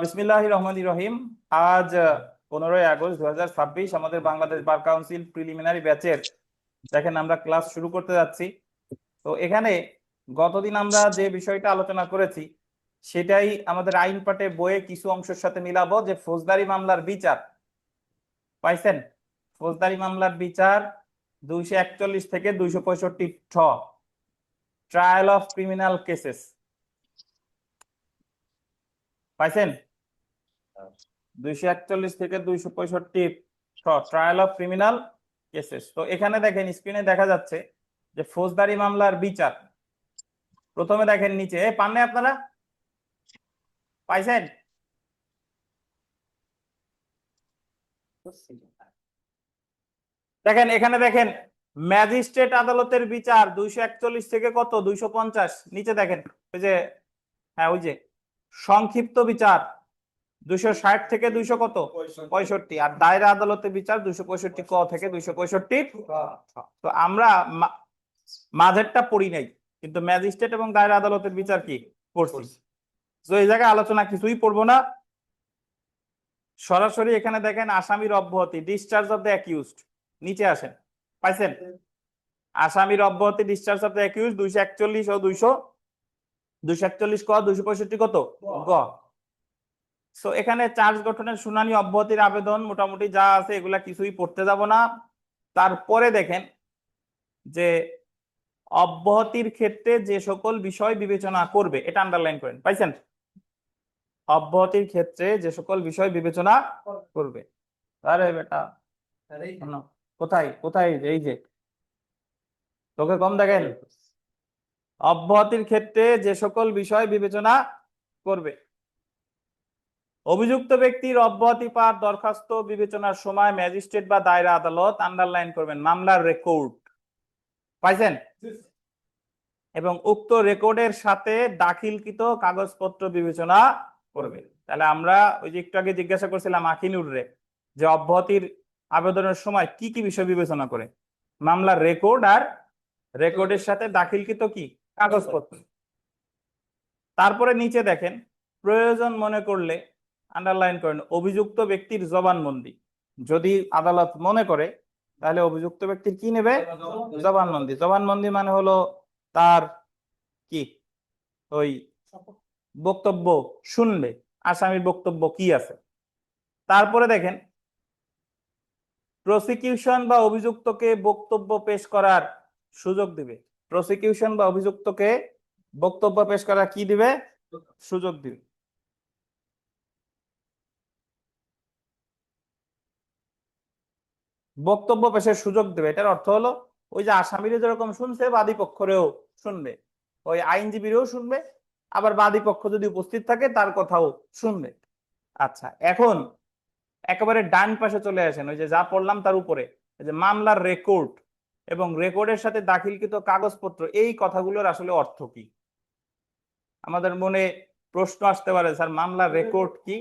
বিসমিল্লাহির রহমানির রহিম। আজ 15ই আগস্ট 2026, আমাদের বাংলাদেশ বার কাউন্সিল প্রিলিমিনারি ব্যাচের দেখেন আমরা ক্লাস শুরু করতে যাচ্ছি। তো এখানে গতদিন আমরা যে বিষয়টা আলোচনা করেছি সেটাই আমাদের আইন পাঠে বইয়ে কিছু অংশের সাথে মিলাবো, যে ফৌজদারি মামলার বিচার পাইছেন। ফৌজদারি মামলার বিচার 241 থেকে 265 ট্রায়াল অফ ক্রিমিনাল কেসেস পাইছেন। 241 থেকে 265 ট্রায়াল অফ ক্রিমিনাল কেসেস। তো এখানে দেখেন স্ক্রিনে দেখা যাচ্ছে যে ফৌজদারি মামলার বিচার। প্রথমে দেখেন নিচে, পাননে আপনারা পাইছেন? দেখেন এখানে দেখেন ম্যাজিস্ট্রেট আদালতের বিচার 241 থেকে কত 250, নিচে দেখেন ওই যে, হ্যাঁ ওই যে সংক্ষিপ্ত বিচার 260 থেকে 200 কত 65, আর দায়রা আদালতের বিচার 265 ক থেকে 265। তো আমরা মাঝেরটা পড়ি নাই, কিন্তু ম্যাজিস্ট্রেট এবং দায়রা আদালতের বিচার কি পড়ছি। তো এই জায়গায় আলোচনা কিছুই পড়বো না, সরাসরি এখানে দেখেন আসামির অব্যাহতি, ডিসচার্জ অফ দ্য অ্যাকিউজড, নিচে আসেন পাইছেন। আসামির অব্যাহতি, ডিসচার্জ অফ দ্য অ্যাকিউজড 241 ও 241 ক 265 কত গ। সো এখানে চার্জ গঠনের শুনানি, অব্যাহতির আবেদন, মোটামুটি যা আছে এগুলা কিছুই পড়তে যাব না। তারপরে দেখেন যে অব্যাহতির ক্ষেত্রে যে সকল বিষয় বিবেচনা করবে, এটা আন্ডারলাইন করেন পাইছেন। অব্যাহতির ক্ষেত্রে যে সকল বিষয় বিবেচনা করবে। আরে বেটা কোথায় কোথায়, এই যে তোকে কম দেখেন। অব্যাহতির ক্ষেত্রে যে সকল বিষয় বিবেচনা করবে, অভিযুক্ত ব্যক্তির অব্যাহতি পাওয়ার দরখাস্ত বিবেচনার সময় ম্যাজিস্ট্রেট বা দায়রা আদালত, আন্ডারলাইন করবেন, মামলার রেকর্ড পাইছেন, এবং উক্ত রেকর্ডের সাথে দাখিলকৃত কাগজপত্র বিবেচনা করবে। তাহলে আমরা ওই যে একটু আগে জিজ্ঞাসা করছিলাম আকিনুর রে, যে অব্যাহতির আবেদনের সময় কি কি বিষয় বিবেচনা করে, মামলার রেকর্ড আর রেকর্ডের সাথে দাখিলকৃত কি কাগজপত্র। তারপরে নিচে দেখেন প্রয়োজন মনে করলে, আন্ডারলাইন করেন, অভিযুক্ত ব্যক্তির জবানবন্দি যদি আদালত মনে করে, তাহলে অভিযুক্ত ব্যক্তির কি নেবে জবানবন্দি। জবানবন্দি মানে হলো তার কি ওই বক্তব্য শুনবে, আসামির বক্তব্য কি আছে। তারপরে দেখেন প্রসিকিউশন বা অভিযুক্তকে বক্তব্য পেশ করার সুযোগ দিবে। প্রসিকিউশন বা অভিযুক্তকে বক্তব্য পেশ করার কি দিবে সুযোগ দিবে। বক্তব্য পেশের সুযোগ দেবে, এটার অর্থ হলো ওই যে আসামিরা যেরকম শুনছে বাদী পক্ষরেও শুনবে, ওই আইনজীবীরাও শুনবে, আবার বাদী পক্ষ যদি উপস্থিত থাকে তার কথাও শুনবে। আচ্ছা, এখন একেবারে ডান পাশে চলে আসেন, ওই যে যা পড়লাম তার উপরে, যে মামলার রেকর্ড এবং রেকর্ডের সাথে দাখিলকৃত কাগজপত্র, এই কথাগুলোর আসলে অর্থ কি। আমাদের মনে প্রশ্ন আসতে পারে, স্যার মামলার রেকর্ড কি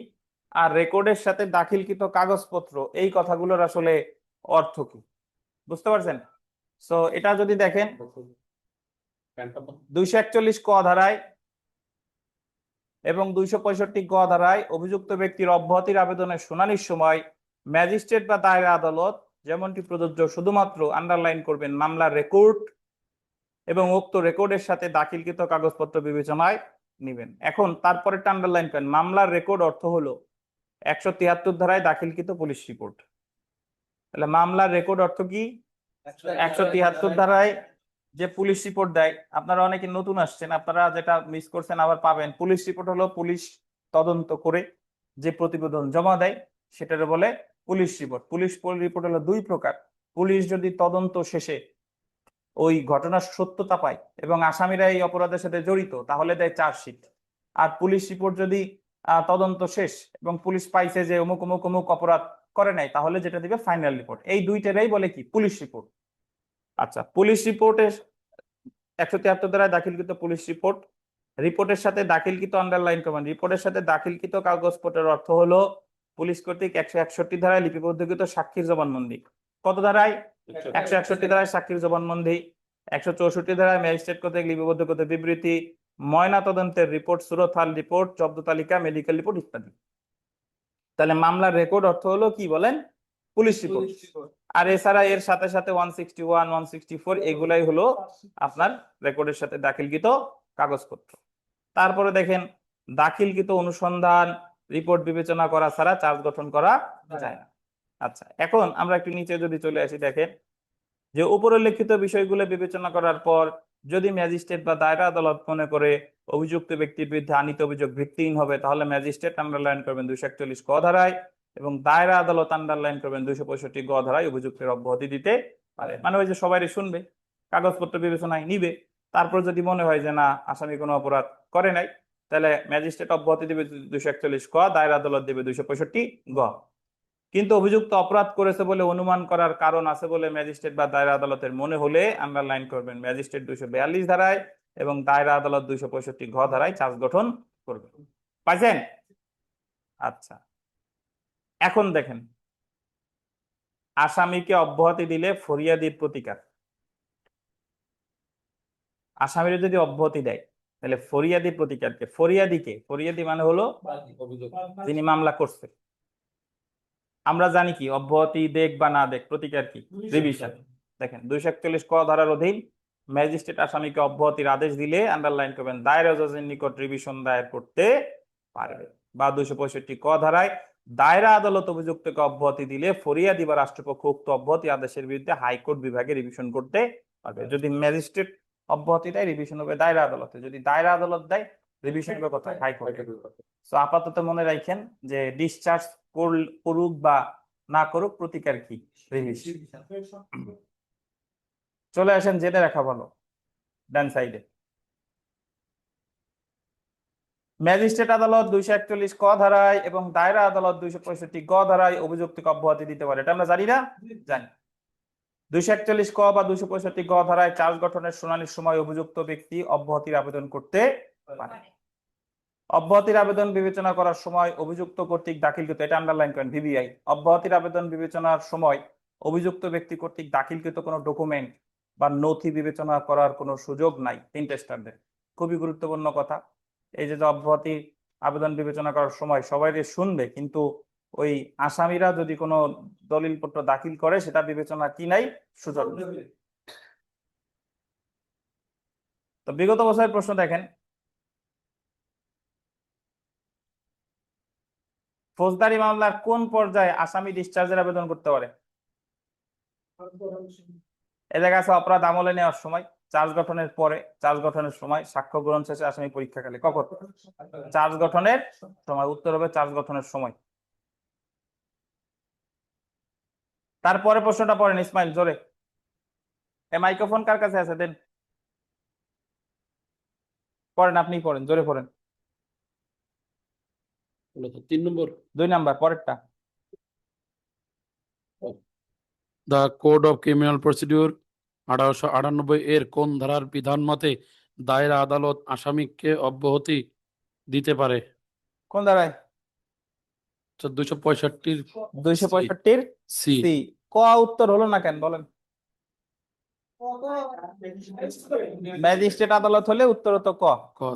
আর রেকর্ডের সাথে দাখিলকৃত কাগজপত্র, এই কথাগুলোর আসলে অর্থ কি, বুঝতে পারছেন? সো এটা যদি দেখেন 241 ক ধারায় এবং 265 গ ধারায় অভিযুক্ত ব্যক্তির অব্যাহতির আবেদনের শুনানির সময় ম্যাজিস্ট্রেট বা দায়রা আদালত যেমনটি প্রযোজ্য, শুধুমাত্র আন্ডারলাইন করবেন মামলার রেকর্ড এবং উক্ত রেকর্ডের সাথে দাখিলকৃত কাগজপত্র বিবেচনায় নেবেন। এখন তারপরে আন্ডারলাইন করেন, মামলার রেকর্ড অর্থ হলো 173 ধারায় দাখিলকৃত পুলিশ রিপোর্ট। তাহলে মামলার রেকর্ড অর্থ কি, 173 ধারায় যে পুলিশ রিপোর্ট দেয়, আপনারা অনেকে নতুন আসছেন, আপনারা যেটা মিস করছেন আবার পাবেন। পুলিশ রিপোর্ট হলো পুলিশ তদন্ত করে যে প্রতিবেদন জমা দেয় সেটারে বলে পুলিশ রিপোর্ট। পুলিশ রিপোর্ট হলো দুই প্রকার। পুলিশ যদি তদন্ত শেষে ওই ঘটনার সত্যতা পায় এবং আসামিরা এই অপরাধের সাথে জড়িত, তাহলে দেয় চার্জশিট। আর পুলিশ রিপোর্ট যদি তদন্ত শেষ এবং পুলিশ পাইছে যে অমুক অমুক অমুক অপরাধ করে নাই, তাহলে যেটা দিবে ফাইনাল রিপোর্ট। এই দুইটারই বলে কি পুলিশ রিপোর্ট। আচ্ছা, পুলিশ রিপোর্টের 173 ধারায় দাখিলকৃত পুলিশ রিপোর্ট, রিপোর্টের সাথে দাখিলকৃত, আন্ডারলাইন করবেন, রিপোর্টের সাথে দাখিলকৃত কাগজপত্রের অর্থ হলো পুলিশ কর্তৃক 161 ধারায় লিপিবদ্ধকৃত সাক্ষীর জবানবন্দি। কত ধারায়? 161 ধারায় সাক্ষীর জবানবন্দি। 164 ধারায় ম্যাজিস্ট্রেট কর্তৃক লিপিবদ্ধকৃত বিবৃতি, ময়না তদন্তের রিপোর্ট, সুরতহাল রিপোর্ট, জব্দ তালিকা, মেডিকেল রিপোর্ট ইত্যাদি। তাহলে মামলার রেকর্ড অর্থ হলো কি বলেন? Police report. আর এছাড়া এর সাথে সাথে 161, 164 এগুলাই হলো আপনার রেকর্ডের সাথে দাখিলকৃত কাগজপত্র। তারপরে দেখেন, দাখিলকৃত অনুসন্ধান রিপোর্ট বিবেচনা করা ছাড়া চার্জ গঠন করা যায় না। আচ্ছা, এখন আমরা একটু নিচে যদি চলে আসি, দেখেন যে উপরিল্লিখিত বিষয়গুলো বিবেচনা করার পর যদি ম্যাজিস্ট্রেট বা দায়রা আদালত মনে করে অভিযুক্ত ব্যক্তির বিরুদ্ধে আনীত অভিযোগ ভিত্তিহীন হবে, তাহলে ম্যাজিস্ট্রেট আন্ডারলাইন করবেন 241 ক ধারায় এবং দায়রা আদালত আন্ডারলাইন করবেন 265 গ ধারায় অভিযুক্তের অব্যাহতি দিতে পারে। মানে ওই যে সবাই শুনবে, কাগজপত্র বিবেচনায় নিবে, তারপর যদি মনে হয় যে না আসামি কোনো অপরাধ করে নাই, তাহলে ম্যাজিস্ট্রেট অব্যাহতি দিবে 241 ক, দায়রা আদালত দিবে 265 গ। কিন্তু অভিযুক্ত অপরাধ করেছে বলে অনুমান করার কারণ আছে বলে ম্যাজিস্ট্রেট বা দায়রা আদালতের মনে হলে আন্ডারলাইন করবেন ম্যাজিস্ট্রেট 242 ধারায় এবং দায়রা আদালত 265 ঘ ধারায় চার্জ গঠন করবে। পাইছেন? আচ্ছা, এখন দেখেন, আসামিকে অব্যাহতি দিলে ফরিয়াদির প্রতিকার। আসামির যদি অব্যাহতি দেয় তাহলে ফরিয়াদি প্রতিকারকে, ফরিয়াদি মানে হলো যিনি মামলা করছে। আমরা জানি কি অব্যাহতি দেখ বা না দেখ প্রতিকার কি? রিভিশন। দেখেন 241 ক ধারার অধীন ম্যাজিস্ট্রেট আসামিকে অব্যাহতির আদেশ দিলে আন্ডারলাইন করবেন দায়রা জজের নিকট রিভিশন দায়ের করতে পারবে। বা 265 ক ধারায় দায়রা আদালত অভিযুক্তকে অব্যাহতি দিলে ফরিয়াদি বা রাষ্ট্রপক্ষ উক্ত অব্যাহতি আদেশের বিরুদ্ধে হাইকোর্ট বিভাগে রিভিশন করতে পারবে। যদি ম্যাজিস্ট্রেট অব্যাহতি দেয় রিভিশন হবে দায়রা আদালতে, যদি দায়রা আদালত দেয় রিভিশন হবে কোথায়? হাইকোর্টে। সো আপাতত মনে রাখেন যে ডিসচার্জ করুক বা না করুক প্রতিকার কি? রিভিশন। চলে আসেন জেনে রাখা ভালো, ডান সাইডে। ম্যাজিস্ট্রেট আদালত 241 ক ধারায় এবং দায়রা আদালত 265 গ ধারায় অভিযুক্তকে অব্যাহতি দিতে পারে, এটা আমরা জানি না? জানি। 241 ক বা 265 গ ধারায় চার্জ গঠনের শুনানির সময় অভিযুক্ত ব্যক্তি অব্যাহতির আবেদন করতে পারে। অব্যাহতির আবেদন বিবেচনা করার সময় অভিযুক্ত কর্তৃক দাখিলকৃত, এটা আন্ডারলাইন করেন, ভিভিআই। অব্যাহতির আবেদন বিবেচনার সময় অভিযুক্ত ব্যক্তি কর্তৃক দাখিলকৃত কোনো ডকুমেন্ট বা নথি বিবেচনা করার কোনো সুযোগ নাই। তিনটে স্ট্যান্ডার্ড, খুবই গুরুত্বপূর্ণ কথা। এই যে অব্যাহতি আবেদন বিবেচনা করার সময় সবাই শুনবে, কিন্তু ওই আসামিরা যদি কোনো দলিলপত্র দাখিল করে সেটা বিবেচনা কি নাই? সুযোগ। তো বিগত বছরের প্রশ্ন দেখেন, ফৌজদারি মামলার কোন পর্যায়ে আসামি ডিসচার্জের আবেদন করতে পারে? এ জায়গায় আছে অপরাধ আমলে নেওয়ার সময়, চার্জ গঠনের পরে, চার্জ গঠনের সময়, সাক্ষ্য গ্রহণ শেষে, আসামি পরীক্ষাকালে। কখন? চার্জ গঠনের সময়। উত্তর হবে চার্জ গঠনের সময়। তারপরে প্রশ্নটা পড়েন ইসমাইল, জোরে। এ মাইক্রোফোন কার কাছে আছে? দেন, পড়েন, আপনি পড়েন, জোরে পড়েন। 3 নম্বর, 2 নাম্বার পরেরটা। The code of criminal procedure 1898 এর কোন ধারার বিধান মতে দায়রা আদালত আসামিকে অব্যাহতি দিতে পারে? কোন ধারায়? 265 265 সি। সি। ক উত্তর হলো না কেন বলেন? ম্যাজিস্ট্রেট আদালত হলে উত্তর হতো ক।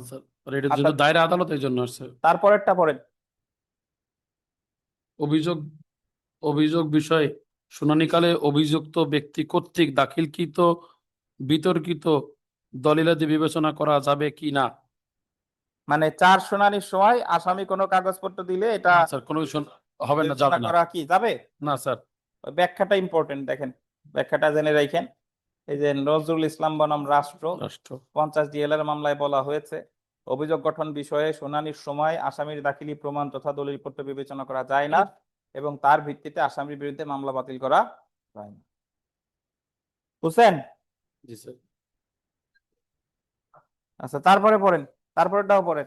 স্যার, এটার জন্য দায়রা আদালত এই জন্য আসছে। তারপরেরটা পড়েন। অভিযোগ বিষয়ে শুনানিকালে অভিযুক্ত ব্যক্তি কর্তৃক দাখিলকৃত বিতর্কিত দলিলাদি বিবেচনা করা যাবে কি না? মানে চার শুনানির সময় আসামি কোনো কাগজপত্র দিলে এটা স্যার কোনো হবে না, যাবে না। করা কি যাবে না স্যার। ব্যাখ্যাটা ইম্পর্টেন্ট, দেখেন ব্যাখ্যাটা জেনে রাখেন। এই যে নজরুল ইসলাম বনাম রাষ্ট্র 50 ডিএল এর মামলায় বলা হয়েছে, অভিযোগ গঠন বিষয়ে শুনানির সময় আসামির দাখিলি প্রমাণ তথা দলিলপত্র বিবেচনা করা যায় না এবং তার ভিত্তিতে আসামির বিরুদ্ধে মামলা বাতিল করা যায় না। বুঝছেন? জি স্যার। আচ্ছা, তারপরে পড়েন, তারপরেটাও পড়েন।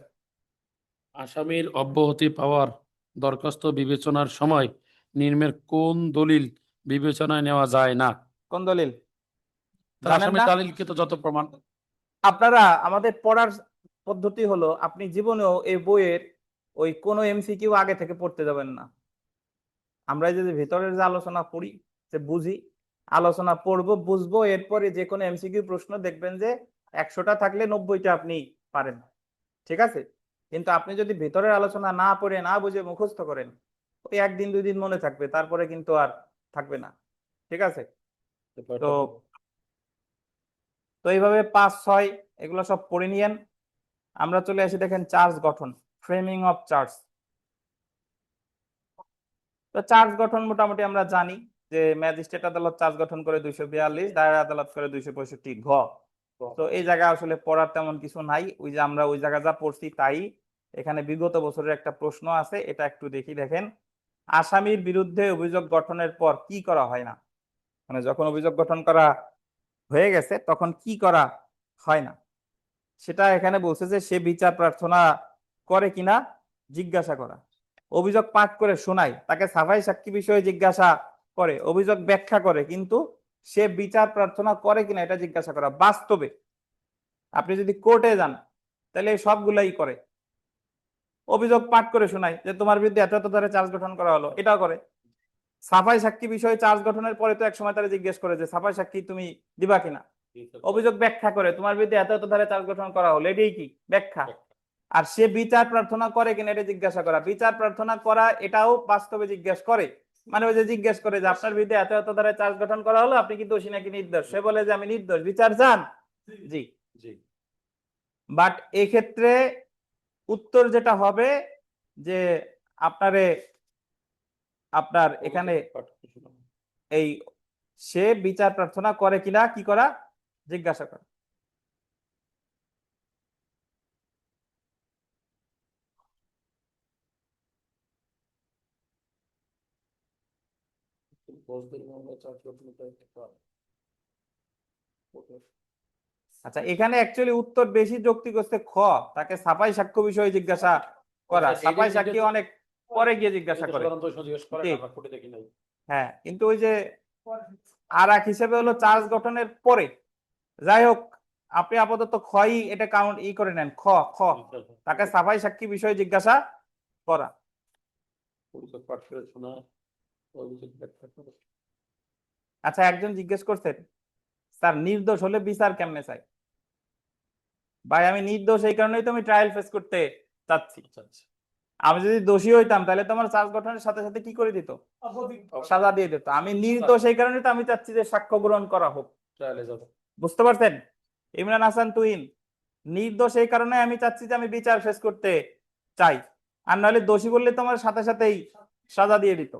আসামির অব্যাহতি পাওয়ার দরখাস্ত বিবেচনার সময় নিম্নের কোন দলিল বিবেচনায় নেওয়া যায় না? কোন দলিল? আসামির দাখিলকৃত যত প্রমাণ। আপনারা আমাদের পড়ার পদ্ধতি হলো, আপনি জীবনেও এই বইয়ের ওই কোনো এমসিকিউ আগে থেকে পড়তে যাবেন না। আমরা যদি ভেতরের যে আলোচনা পড়ি, যে বুঝি, আলোচনা পড়বো, বুঝবো, এরপরে যে কোনো এমসিকিউ প্রশ্ন দেখবেন যে 100টা থাকলে 90টা আপনি পারেন। ঠিক আছে, কিন্তু আপনি যদি ভেতরের আলোচনা না পড়ে না বুঝে মুখস্থ করেন, ওই একদিন দুই দিন মনে থাকবে, তারপরে কিন্তু আর থাকবে না। ঠিক আছে, তো তো এইভাবে 5, 6 এগুলো সব পড়ে নিয়েন। আমরা চলে আসি, দেখেন চার্জ গঠন, ফ্রেমিং অফ চার্জ। তো চার্জ গঠন মোটামুটি আমরা জানি যে ম্যাজিস্ট্রেট আদালত চার্জ গঠন করে 242, দায়রা আদালত করে 265 ঘ। তো এই জায়গায় আসলে পড়ার তেমন কিছু নাই, ওই যে আমরা ওই জায়গায় যা পড়ছি তাই। এখানে বিগত বছরের একটা প্রশ্ন আছে, এটা একটু দেখি। দেখেন, আসামির বিরুদ্ধে অভিযোগ গঠনের পর কি করা হয় না, মানে যখন অভিযোগ গঠন করা হয়ে গেছে তখন কি করা হয় না, সেটা এখানে বলছে যে সে বিচার প্রার্থনা করে কিনা জিজ্ঞাসা করা, অভিযোগ পাঠ করে শোনায়, তাকে সাফাই সাক্ষী বিষয়ে জিজ্ঞাসা করে, অভিযোগ ব্যাখ্যা করে, কিন্তু সে বিচার প্রার্থনা করে কিনা এটা জিজ্ঞাসা করা। বাস্তবে আপনি যদি কোর্টে যান তাহলে এই সবগুলাই করে। অভিযোগ পাঠ করে শোনায় যে তোমার বিরুদ্ধে এত এত ধারায় চার্জ গঠন করা হলো, এটাও করে। সাফাই সাক্ষী বিষয়ে চার্জ গঠনের পরে তো একসময় তারা জিজ্ঞেস করে যে সাফাই সাক্ষী তুমি দিবা কিনা। অভিযোগ ব্যাখ্যা করে, তোমার বিরুদ্ধে এত এত ধারায় চার্জ গঠন করা হলো, এটাই কি ব্যাখ্যা। আর সে বিচার প্রার্থনা করে কিনা এটা জিজ্ঞাসা করা। বিচার প্রার্থনা করা এটাও বাস্তবে জিজ্ঞেস করে, মানে ওই যে জিজ্ঞেস করে যে আপনার বিরুদ্ধে এত এত ধারায় চার্জ গঠন করা হলো, আপনি কি দোষী নাকি নির্দোষ। সে বলে যে আমি নির্দোষ, বিচার চান, জি। বাট এক্ষেত্রে উত্তর যেটা হবে যে আপনার এখানে এই সে বিচার প্রার্থনা করে কিনা কি করা জিজ্ঞাসা করা। আচ্ছা, এখানে অ্যাকচুয়ালি উত্তর বেশি যৌক্তিক হচ্ছে খ, তাকে সাফাই সাক্ষ্য বিষয়ে জিজ্ঞাসা করা। সাফাই সাক্ষী অনেক পরে গিয়ে জিজ্ঞাসা করে। হ্যাঁ, কিন্তু ওই যে আর এক হিসেবে হলো চার্জ গঠনের পরে। যাই হোক, আপনি আপাতত খই এটা কাউন্ট করে নেন। খ খ তাকে সাফাই সাক্ষী বিষয়ে জিজ্ঞাসা করা। আচ্ছা, একজন জিজ্ঞেস করছেন স্যার নির্দোষ হলে বিচার কেমনে চাই। ভাই আমি নির্দোষ এই কারণেই তো আমি ট্রায়াল ফেস করতে চাচ্ছি। আমি যদি দোষী হইতাম তাহলে তোমার চার্জ গঠনের সাথে সাথে কি করে দিত, সাজা দিয়ে দিত। আমি নির্দোষ এই কারণে তো আমি চাচ্ছি যে সাক্ষ্য গ্রহণ করা হোক। বুঝতে পারছেন ইমরান হাসান তুহিন, নির্দোষ এই কারণে আমি চাচ্ছি যে আমি বিচার শেষ করতে চাই, আর নাহলে দোষী বললে তোমার সাথে সাথেই সাজা দিয়ে দিত।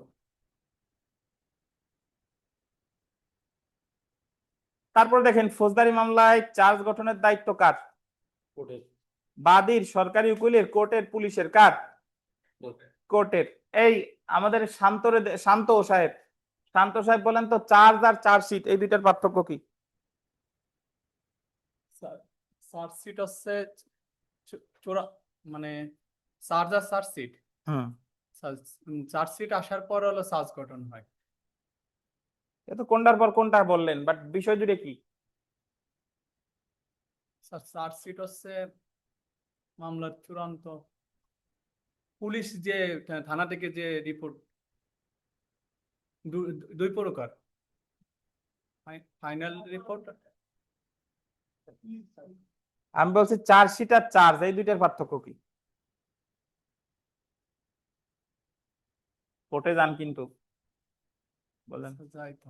তারপর দেখেন ফৌজদারি মামলায় চার্জ গঠনের দায়িত্ব কার, বাদীর, সরকারি উকিলের, কোর্টের, পুলিশের, কার, কোর্টের। এই আমাদের শান্ত সাহেব, শান্ত সাহেব বলেন তো চার্জ আর চার্জশিট এই দুইটার পার্থক্য কি। চার্জশিট হচ্ছে চোরা, মানে চার্জ আর চার্জশিট। চার্জশিট আসার পর হলো চার্জ গঠন হয়। তো কোনটার পর কোনটা বললেন, বাট বিষয় জুড়ে কি। চার্জশিট হচ্ছে মামলার চূড়ান্ত, পুলিশ যে থানা থেকে যে রিপোর্ট, দুই প্রকার, ফাইনাল রিপোর্ট। আমি বলছি চার্জশিট আর চার্জ এই দুইটার পার্থক্য কি। কোর্টে যান কিন্তু বলেন। যাই তো,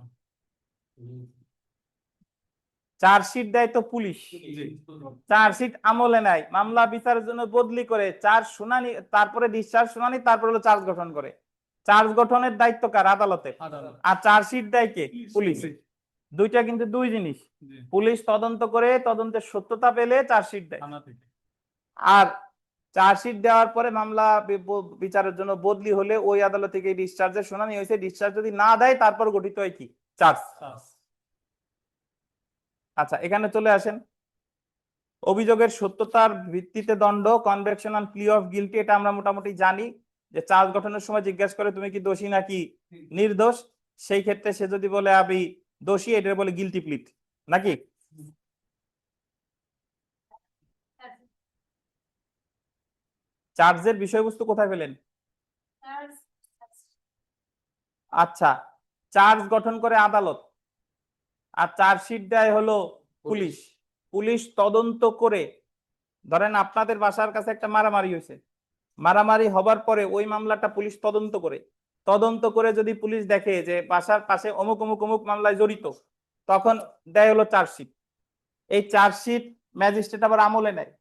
চার্জশিট দেয় তো পুলিশ, চার্জশিট আমলে নেয়, মামলা বিচারের জন্য বদলি করে, চার্জ শুনানি, তারপরে ডিসচার্জ শুনানি, তারপরে হলো চার্জ গঠন করে। চার্জ গঠনের দায়িত্ব কার, আদালতে। আর চার্জশিট দেয় কে, পুলিশ। দুইটা কিন্তু দুই জিনিস। পুলিশ তদন্ত করে, তদন্তের সত্যতা পেলে চার্জশিট দেয়, আর চার্জশিট দেওয়ার পরে মামলা বিচারের জন্য বদলি হলে ওই আদালত থেকে ডিসচার্জের শুনানি হয়েছে, ডিসচার্জ যদি না দেয় তারপর গঠিত হয় কি, চার্জ। আচ্ছা, এখানে চলে আসেন, অভিযোগের সত্যতার ভিত্তিতে দণ্ড, কনভিকশন অন প্লি অফ গিলটি, এটা আমরা মোটামুটি জানি যে চার্জ গঠনের সময় জিজ্ঞাসা করে তুমি কি দোষী নাকি নির্দোষ। সেই ক্ষেত্রে সে যদি বলে আমি দোষী, এটা বলে গিলটি প্লিট নাকি। চার্জের বিষয়বস্তু কোথায় পেলেন। আচ্ছা, চার্জ গঠন করে আদালত আর চার্জশিট দেয় হলো পুলিশ। পুলিশ তদন্ত করে ধরেন আপনাদের বাসার কাছে একটা মারামারি হয়েছে, মারামারি হবার পরে ওই মামলাটা পুলিশ তদন্ত করে যদি পুলিশ দেখে যে বাসার পাশে অমুক অমুক অমুক মামলায় জড়িত, তখন দেয় হলো চার্জশিট। এই চার্জশিট ম্যাজিস্ট্রেট আবার আমলে নেয়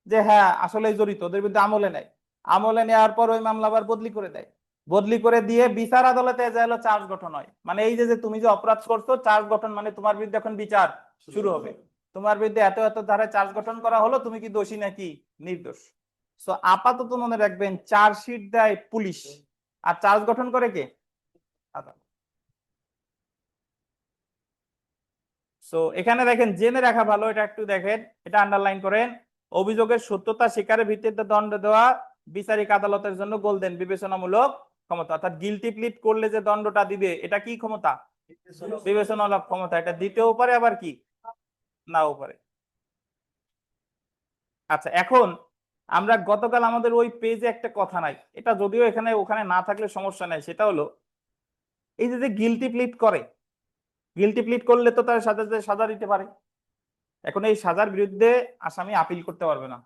যে হ্যাঁ আসলে জড়িত, ওদের বিরুদ্ধে আমলে নেয়। আমলে নেওয়ার পর ওই মামলা আবার বদলি করে দেয়, বদলি করে দিয়ে বিচার আদালতে যা হলো চার্জ গঠন হয়। মানে এই যে তুমি যে অপরাধ করছো, চার্জ গঠন মানে তোমার বিরুদ্ধে এখন বিচার শুরু হবে, তোমার বিরুদ্ধে এত এত ধারায় চার্জ গঠন করা হলো, তুমি কি দোষী নাকি নির্দোষ। সো আপাতত মনে রাখবেন চার্জশিট দেয় পুলিশ, আর চার্জ গঠন করে কে? আদালত। সো এখানে দেখেন জেনে রাখা ভালো, এটা একটু দেখেন, এটা আন্ডারলাইন করেন। অভিযোগের সত্যতা স্বীকারের ভিত্তিতে দণ্ড দেওয়া বিচারিক আদালতের জন্য গোল্ডেন বিবেচনামূলক ক্ষমতা। অর্থাৎ গিলটি প্লিট করলে যে দণ্ডটা দিবে, এটা কি ক্ষমতা? বিবেচনামূলক ক্ষমতা। এটা দিতেও পারে আবার কি নাও পারে। আচ্ছা, এখন আমরা গতকাল আমাদের ওই পেজে একটা কথা নাই, এটা যদিও এখানে ওখানে না থাকলে সমস্যা নাই, সেটা হলো এই যে গিলটি প্লিট করে, গিলটি প্লিট করলে তো তার সাজা দিতে পারে। এখন এই সাজার বিরুদ্ধে আসামি আপিল করতে পারবে না।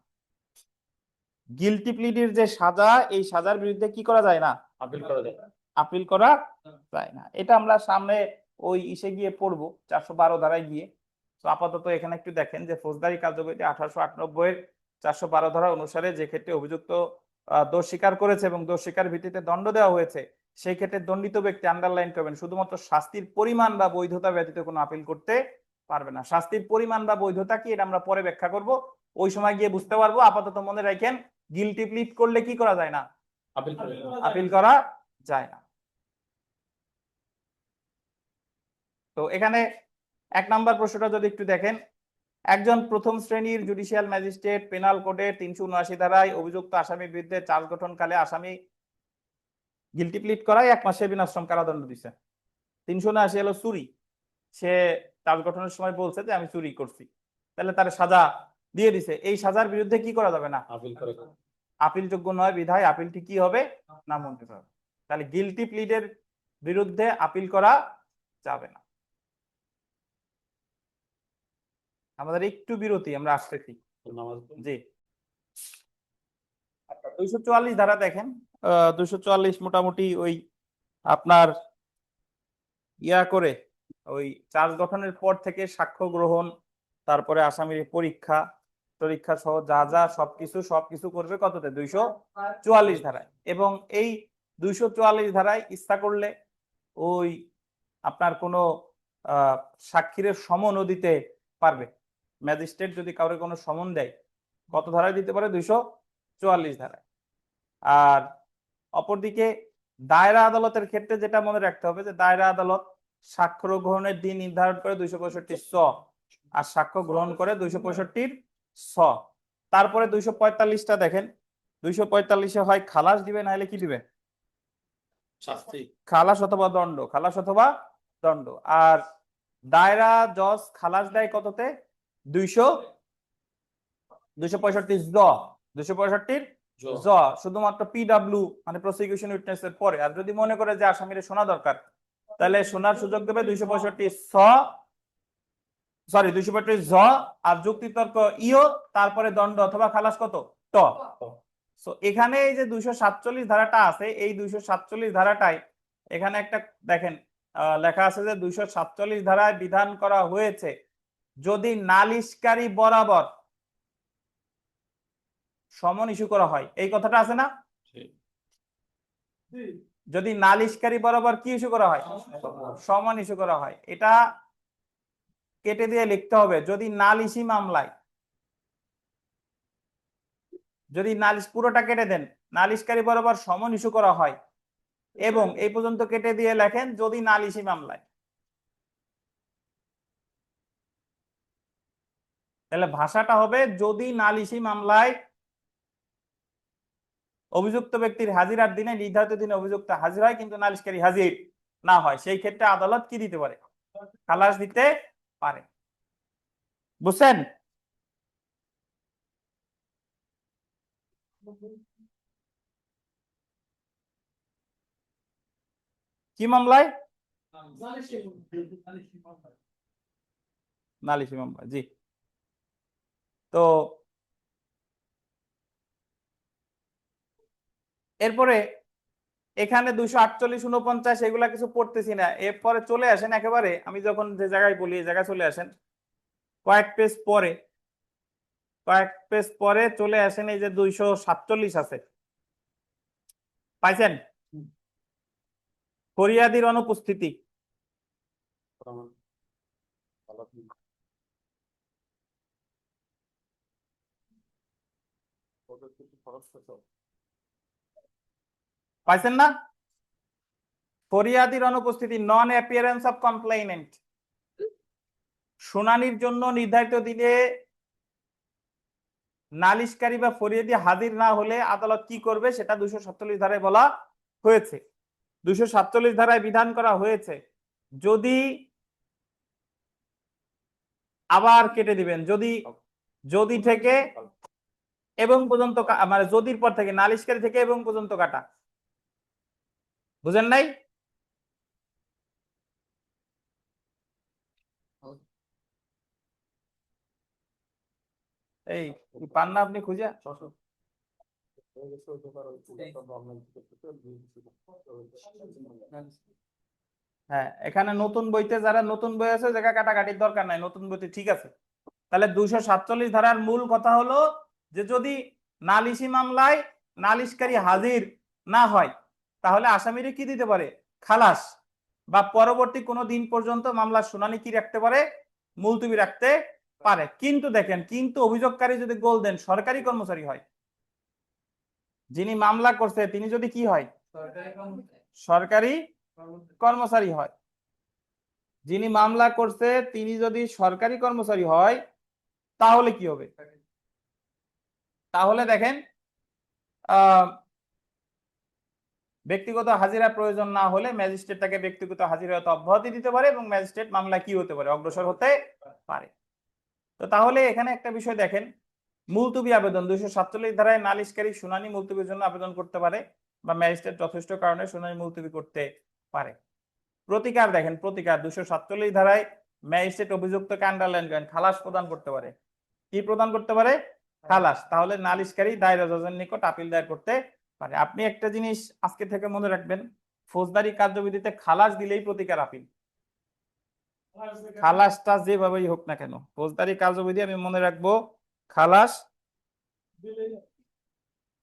গিলটি প্লিটের যে সাজা, এই সাজার বিরুদ্ধে কি করা যায় না? আপিল করা যায় না। আপিল করা যায় না। এটা আমরা সামনে ওই ইসে গিয়ে পড়বো 412 ধারায় গিয়ে। তো আপাতত এখানে একটু দেখেন যে ফৌজদারি কার্যবিধি 1898 এর 412 ধারা অনুসারে যে ক্ষেত্রে অভিযুক্ত দোষ স্বীকার করেছে এবং দোষ স্বীকার ভিত্তিতে দণ্ড দেওয়া হয়েছে, সেই ক্ষেত্রে দণ্ডিত ব্যক্তি আন্ডারলাইন করবেন শুধুমাত্র শাস্তির পরিমাণ বা বৈধতা ব্যতীত কোনো আপিল করতে পারবে না। শাস্তির পরিমাণ বা বৈধতা কি, এটা আমরা পরে ব্যাখ্যা করব, ওই সময় গিয়ে বুঝতে পারবো। আপাতত মনে রাখেন গিলটি প্লিট করলে কি করা যায় না? আপিল করা যায় না। তো এখানে 1 নাম্বার প্রশ্নটা যদি একটু দেখেন, একজন প্রথম শ্রেণীর জুডিশিয়াল ম্যাজিস্ট্রেট পেনাল কোডের 379 ধারায় অভিযুক্ত আসামির বিরুদ্ধে চার্জ গঠনকালে আসামি গিলটি প্লিট করায় 1 মাসের বিনাশ্রম কারাদণ্ড দিছে। 379 হলো চুরি, সে চার্জ গঠনের সময় বলছে যে আমি চুরি করছি, তাহলে তার সাজা দিয়ে দিছে। এই সাজার বিরুদ্ধে কি করা যাবে না? আপিল যোগ্য নয় বিধায় আপিলটি কি হবে? নামঞ্জুর হবে। তাহলে গিলটি প্লিটের বিরুদ্ধে আপিল করা যাবে না। আমাদের একটু বিরতি, আমরা আসতেছি। জি, 244 ধারা দেখেন। 244 মোটামুটি ওই আপনার ইয়া করে ওই চার্জ গঠনের পর থেকে সাক্ষ্য গ্রহণ, তারপরে আসামির পরীক্ষা সহ যা যা সবকিছু করবে কততে? 244 ধারায়। এবং এই 244 ধারায় ইচ্ছা করলে ওই আপনার কোনো সাক্ষীর সমনও দিতে পারবে। ম্যাজিস্ট্রেট যদি কাউকে কোনো সমন দেয়, কত ধারায় দিতে পারে? 244 ধারায়। আর অপরদিকে দায়রা আদালতের ক্ষেত্রে যেটা মনে রাখতে হবে যে দায়রা আদালত সাক্ষ্য গ্রহণের দিন নির্ধারণ করে 265 স, আর সাক্ষ্য গ্রহণ করে 265 স। তারপরে 245টা দেখেন, 245-এ হয় খালাস দিবে, না হলে কি দিবে? শাস্তি। খালাস অথবা দণ্ড, খালাস অথবা দণ্ড। আর দায়রা জজ খালাস দেয় কততে? 265 জ, 265 জ, শুধুমাত্র পিডব্লিউ মানে প্রসিকিউশন উইটনেস এর পরে। আর যদি মনে করে যে আসামির শোনা দরকার, তাহলে শোনার সুযোগ দেবে 265 স, সরি 265 জ, আর যুক্তিতর্ক ইও, তারপরে দণ্ড অথবা খালাস কত? ট। সো এখানে এই যে 247 ধারাটা আছে, এই 247 ধারাটাই এখানে একটা দেখেন লেখা আছে যে 247 ধারায় বিধান করা হয়েছে যদি নালিশকারী বরাবর সমন ইস্যু করা হয়। এই কথাটা আছে না? যদি নালিশকারী বরাবর কি ইস্যু করা হয়? সমন ইস্যু করা হয়। এটা কেটে দিয়ে লিখতে হবে যদি নালিশি মামলায়, যদি নালিশ, পুরোটা কেটে দেন, নালিশকারী বরাবর সমন ইস্যু করা হয়, এবং এই পর্যন্ত কেটে দিয়ে লেখেন যদি নালিশি মামলায়। তাহলে ভাষাটা হবে যদি নালিশি মামলায় অভিযুক্ত ব্যক্তির হাজিরার দিনে নির্ধারিত দিনে অভিযুক্ত হাজির হয় কিন্তু নালিশকারী হাজির না হয়, সেই ক্ষেত্রে আদালত কি দিতে পারে? খালাস দিতে পারে। বুঝছেন? কি মামলায়? নালিশি মামলা। জি। তো এরপরে এখানে 248 49 এগুলা কিছু পড়তেছি না, এরপরে চলে আসেন একেবারে, আমি যখন যে জায়গায় বলি এই জায়গায় চলে আসেন, কয়েক পেজ পরে চলে আসেন, এই যে 247 আছে, পাইছেন? ফরিয়াদির অনুপস্থিতি। পাইছেন না? ফরিয়াদির অনুপস্থিতি, নন অ্যাপিয়ারেন্স অফ কমপ্লেইনেন্ট। শুনানির জন্য নির্ধারিত দিনে নালিশকারী বা ফরিয়াদি হাজির না হলে আদালত কি করবে সেটা 247 ধারায় বলা হয়েছে। 247 ধারায় বিধান করা হয়েছে, যদি, আবার কেটে দিবেন, যদি থেকে এবং পর্যন্ত মানে যদির পর থেকে, নালিশকারী থেকে এবং পর্যন্ত কাটা, বুঝেন নাই? এই পান না আপনি খুঁজে? হ্যাঁ, এখানে নতুন বইতে যারা নতুন বই আছে জায়গা কাটাকাটির দরকার নাই, নতুন বইতে ঠিক আছে। তাহলে 247 ধারার মূল কথা হলো যে যদি নালিশি মামলায় নালিশকারী হাজির না হয় তাহলে আসামিরে কি দিতে পারে, খালাস, বা পরবর্তী কোনো দিন পর্যন্ত মামলার শুনানি কি রাখতে পারে, মুলতবি রাখতে পারে। কিন্তু দেখেন, কিন্তু অভিযোগকারী যদি গোল্ডেন সরকারি কর্মচারী হয়, যিনি মামলা করছে তিনি যদি কি হয়, সরকারি কর্মচারী হয়, যিনি মামলা করছে তিনি যদি সরকারি কর্মচারী হয় তাহলে কি হবে? তাহলে দেখেন, ব্যক্তিগত হাজিরা প্রয়োজন না হলে ম্যাজিস্ট্রেট তাকে ব্যক্তিগত হাজিরা অব্যাহতি দিতে পারে এবং ম্যাজিস্ট্রেট মামলা কি হতে পারে, অগ্রসর হতে পারে। তো তাহলে এখানে একটা বিষয় দেখেন, মুলতবি আবেদন 247 ধারায় নালিশকারী শুনানি মুলতবির জন্য আবেদন করতে পারে বা ম্যাজিস্ট্রেট যথেষ্ট কারণে শুনানি মুলতবি করতে পারে। প্রতিকার দেখেন, প্রতিকার 247 ধারায় ম্যাজিস্ট্রেট অভিযুক্তকে আন্ডারলাইন করেন, খালাস প্রদান করতে পারে। কি প্রদান করতে পারে? খালাস। তাহলে নালিশকারী দায়রা জজের নিকট আপিল দায়ের করতে পারে। আপনি একটা জিনিস আজকে থেকে মনে রাখবেন, ফৌজদারি কার্যবিধিতে খালাস দিলেই প্রতিকার আপিল। খালাসটা যেভাবেই হোক না কেন, ফৌজদারি কার্যবিধি আমি মনে রাখবো, খালাস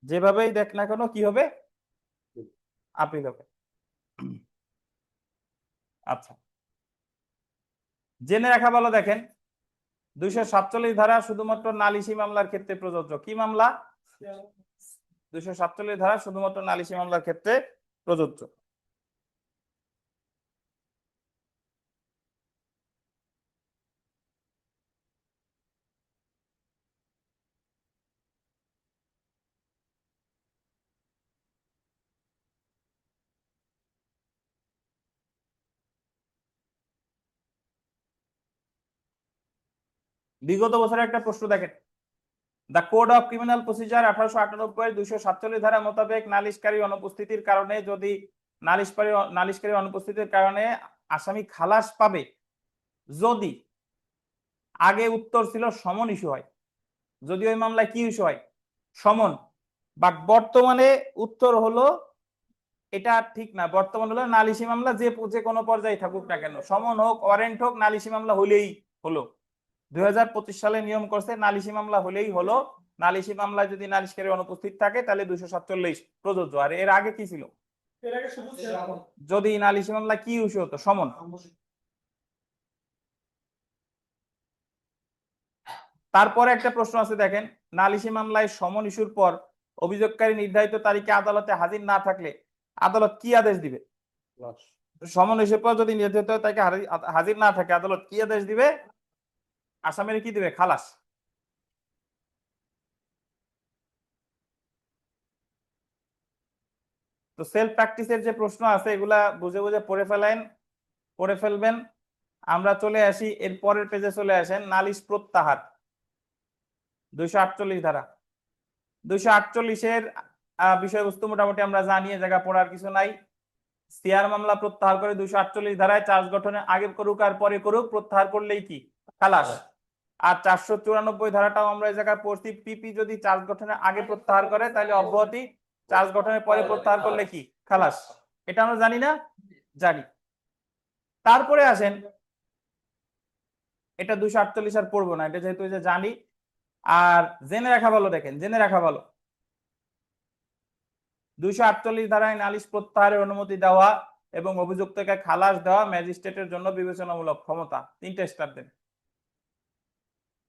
যেভাবেই দেখ না কেন কি হবে, আপিল হবে। আচ্ছা, জেনে রাখা ভালো। দেখেন 247 ধারা শুধুমাত্র নালিশি মামলার ক্ষেত্রে প্রযোজ্য। কি মামলা? 247 ধারা শুধুমাত্র নালিশি মামলার ক্ষেত্রে প্রযোজ্য। বিগত বছরের একটা প্রশ্ন দেখেন, the code of criminal procedure 1898 247 ধারা মোতাবেক নালিশকারী অনুপস্থিতির কারণে যদি নালিশকারী অনুপস্থিতির কারণে আসামি খালাস পাবে যদি আগে উত্তর ছিল সমন ইস্যু হয়, যদি ওই মামলায় কি ইস্যু হয়, সমন, বা বর্তমানে উত্তর হলো এটা ঠিক না, বর্তমান হলো নালিশি মামলা যে কোনো পর্যায়ে থাকুক না কেন, সমন হোক ওয়ারেন্ট হোক, নালিশি মামলা হলেই হলো। 2025 সালে নিয়ম করছে নালিশি মামলা হলেই হলো। নালিশি মামলায় যদি নালিশকারী অনুপস্থিত থাকে তাহলে 247 প্রযোজ্য। আর এর আগে কি ছিল? যদি নালিশি মামলা কি ইস্যু হতো, সমন। তারপরে একটা প্রশ্ন আছে দেখেন, নালিশি মামলায় সমন ইস্যুর পর অভিযোগকারী নির্ধারিত তারিখে আদালতে হাজির না থাকলে আদালত কি আদেশ দিবে? সমন ইস্যুর পর যদি নির্ধারিত তারিখে হাজির না থাকে আদালত কি আদেশ দিবে? আসামির কি দিবে? খালাস। তো সেলফ প্র্যাকটিসের যে প্রশ্ন আছে এগুলা বুঝে বুঝে পড়ে ফেলবেন। আমরা চলে আসি এর পরের পেজে, চলে আসেন নালিশ প্রত্যাহার 248 ধারা। 248-এর বিষয়বস্তু মোটামুটি আমরা জানি, জায়গা পড়ার কিছু নাই। সিআর মামলা প্রত্যাহার করে 248 ধারায় চার্জ গঠনের আগে করুক আর পরে করুক, প্রত্যাহার করলেই কি খালাস। আর 494 ধারাটাও আমরা এই জায়গায় পড়ছি, পিপি যদি চার্জ গঠনের আগে প্রত্যাহার করে তাহলে অব্যাহতি চার্জ গঠনের পরে প্রত্যাহার করলে কি খালাস, এটা আমরা জানি না, জানি। তারপরে আসেন, এটা 248 আর পড়বো না, এটা যেহেতু এই যে জানি। আর জেনে রাখা ভালো, দেখেন জেনে রাখা ভালো, 248 ধারায় নালিশ প্রত্যাহারের অনুমতি দেওয়া এবং অভিযুক্তকে খালাস দেওয়া ম্যাজিস্ট্রেটের জন্য বিবেচনামূলক ক্ষমতা। 3টে স্টার দেন।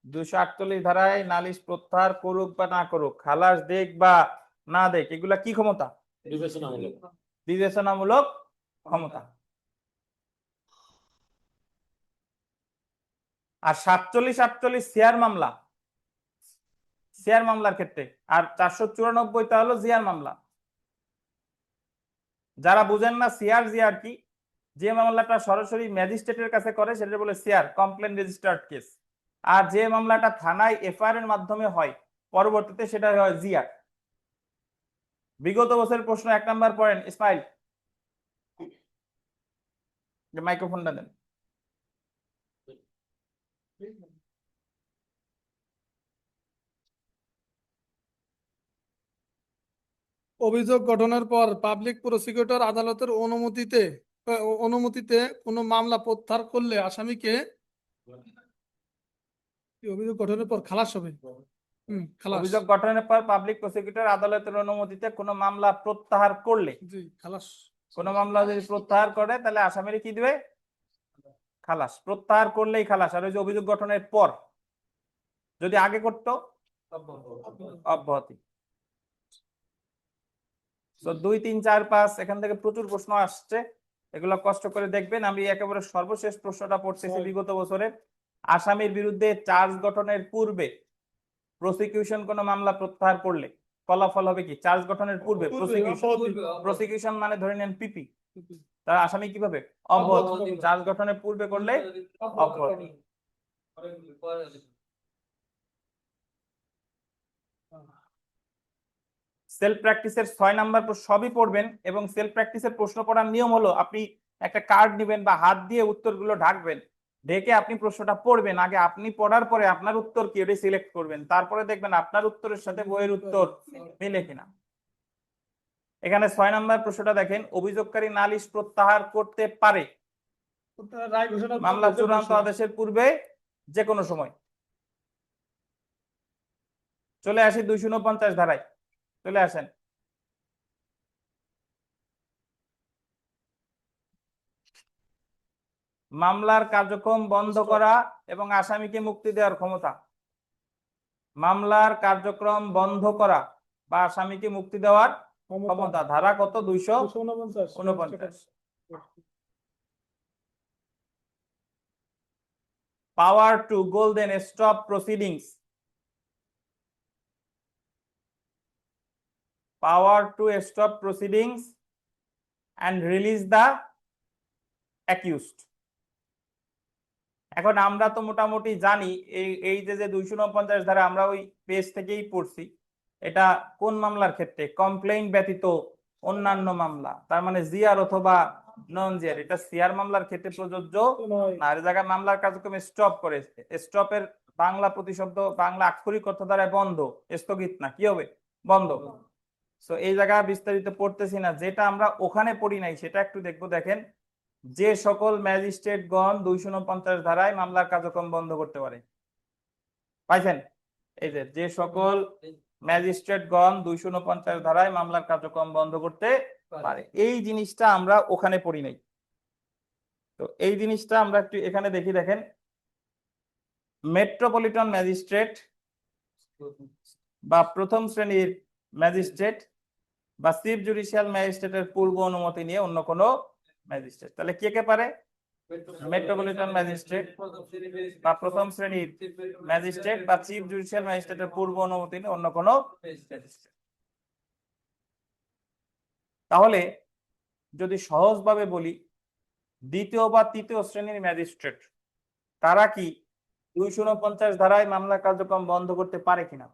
248 ধারায় নালিশ প্রত্যাহার করুক বা না করুক, খালাস দেখ বা না দেখ, এগুলা কি ক্ষমতা? বিবেচনামূলক। বিবেচনামূলক ক্ষমতা। আর 47-48 শেয়ার মামলা, শেয়ার মামলার ক্ষেত্রে, আর 494টা হলো জিয়ার মামলা। যারা বুঝেন না সিআর জিআর কি, যে মামলাটা সরাসরি ম্যাজিস্ট্রেটের কাছে করে সেটা বলে সিআর, কমপ্লেন রেজিস্টার্ড কেস। আর যে মামলাটা থানায় এফআইআর এর মাধ্যমে হয় পরবর্তীতে সেটা হয় জিআর। বিগত বছরের প্রশ্ন 1 নাম্বার পড়েন ইসমাইল, মাইক্রোফোনটা দেন। অভিযোগ গঠনের পর পাবলিক প্রসিকিউটর আদালতের অনুমতিতে কোনো মামলা প্রত্যাহার করলে আসামিকে অভিযোগ গঠনের পর খালাস হবে। খালাস। অভিযোগ গঠনের পর পাবলিক প্রসিকিউটর আদালতের অনুমতিতে কোনো মামলা প্রত্যাহার করলে, জি খালাস। কোনো মামলা যদি প্রত্যাহার করে তাহলে আসামির কি দিবে? খালাস। প্রত্যাহার করলেই খালাস। আর ওই যে অভিযোগ গঠনের পর যদি আগে করতো অব্যাহতি। তো 2, 3, 4, 5 এখান থেকে প্রচুর প্রশ্ন আসছে, এগুলো কষ্ট করে দেখবেন। আমি একেবারে সর্বশেষ প্রশ্নটা পড়তেছি বিগত বছরের। আসামির বিরুদ্ধে চার্জ গঠনের পূর্বে প্রসিকিউশন কোনো মামলা প্রত্যাহার করলে ফলাফল হবে কি? চার্জ গঠনের পূর্বে প্রসিকিউশন মানে ধরে নেন পিপি, তার আসামি কিভাবে? অব্যাহতি। চার্জ গঠনের পূর্বে করলে অব্যাহতি। সেলফ প্র্যাকটিসের 6 নাম্বার সবই পড়বেন, এবং সেলফ প্র্যাকটিসের প্রশ্ন পড়ার নিয়ম হলো আপনি একটা কার্ড নেবেন বা হাত দিয়ে উত্তরগুলো ঢাকবেন, ঢেকে আপনি প্রশ্নটা পড়বেন। আগে আপনি পড়ার পরে আপনার উত্তর কি ওটা সিলেক্ট করবেন, তারপরে দেখবেন আপনার উত্তরের সাথে বইয়ের উত্তর মিলে কিনা। এখানে 6 নাম্বার প্রশ্নটা দেখেন, অভিযোগকারী নালিশ প্রত্যাহার করতে পারে রায় ঘোষণা মামলা চূড়ান্ত আদেশের পূর্বে যে কোনো সময়। চলে আসি 249 ধারায়, চলে আসেন। মামলার কার্যক্রম বন্ধ করা এবং আসামিকে মুক্তি দেওয়ার ক্ষমতা। মামলার কার্যক্রম বন্ধ করা বা আসামিকে মুক্তি দেওয়ার ক্ষমতা। ধারা কত? 249। Power to golden stop proceedings. Power to stop proceedings and release the accused. এখন আমরা তো মোটামুটি জানি এই যে 249 ধারা আমরা ওই পেজ থেকেই পড়ছি। এটা কোন মামলার ক্ষেত্রে? কমপ্লেইন ব্যতীত অন্যান্য মামলা, তার মানে জিআর অথবা নন জিআর। এটা সিআর মামলার ক্ষেত্রে প্রযোজ্য না। এর জায়গায় মামলার কার্যক্রম স্টপ করে, স্টপের বাংলা প্রতিশব্দ, বাংলা আক্ষরিক অর্থ দ্বারা বন্ধ, স্থগিত না, কি হবে? বন্ধ। সো এই জায়গায় বিস্তারিত পড়তেছি না, যেটা আমরা ওখানে পড়ি নাই সেটা একটু দেখবো। দেখেন, যে সকল ম্যাজিস্ট্রেটগণ 249 ধারায় মামলার কার্যক্রম বন্ধ করতে পারে। পাইছেন? এই যে সকল ম্যাজিস্ট্রেটগণ 249 ধারায় মামলার কার্যক্রম বন্ধ করতে পারে, এই জিনিসটা আমরা ওখানে পড়ি নাই। তো এই জিনিসটা আমরা একটু এখানে দেখি। দেখেন, মেট্রোপলিটন ম্যাজিস্ট্রেট বা প্রথম শ্রেণীর ম্যাজিস্ট্রেট বা চিফ জুডিশিয়াল ম্যাজিস্ট্রেটের পূর্ব অনুমতি নিয়ে অন্য কোনো ম্যাজিস্ট্রেট। তাহলে কে কে পারে? মেট্রোপলিটন ম্যাজিস্ট্রেট বা প্রথম শ্রেণীর ম্যাজিস্ট্রেট বা চিফ জুডিশিয়াল ম্যাজিস্ট্রেটের পূর্ব অনুমতি নিয়ে অন্য কোনো ম্যাজিস্ট্রেট। তাহলে যদি সহজভাবে বলি, দ্বিতীয় বা তৃতীয় শ্রেণীর ম্যাজিস্ট্রেট তারা কি 249 ধারায় মামলা কার্যক্রম বন্ধ করতে পারে কিনা?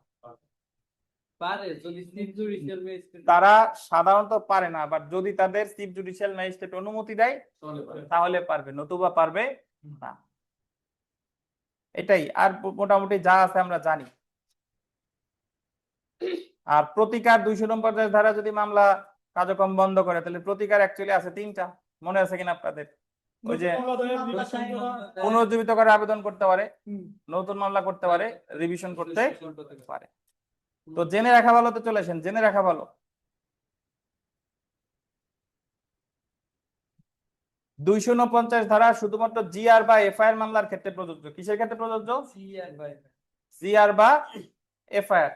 তারা সাধারণত পারে না, বাট যদি তাদের চিফ জুডিশিয়াল ম্যাজিস্ট্রেট অনুমতি দেয় তাহলে পারবে, নতুবা পারবে না। এটাই। আর মোটামুটি যা আছে আমরা জানি। আর প্রতিকার 249 ধারা যদি মামলা কার্যক্রম বন্ধ করে, তাহলে প্রতিকার অ্যাকচুয়ালি আছে 3টা, মনে আছে কিনা আপনাদের? ওই যে পুনরুজ্জীবিত করে আবেদন করতে পারে, নতুন মামলা করতে পারে, রিভিশন করতে পারে। তো জেনে রাখা ভালো, তো চলে আসেন, জেনে রাখা ভালো। 249 ধারা শুধুমাত্র জিআর বা এফআইআর মামলার ক্ষেত্রে প্রযোজ্য। কিসের ক্ষেত্রে প্রযোজ্য? জিআর বা এফআইআর।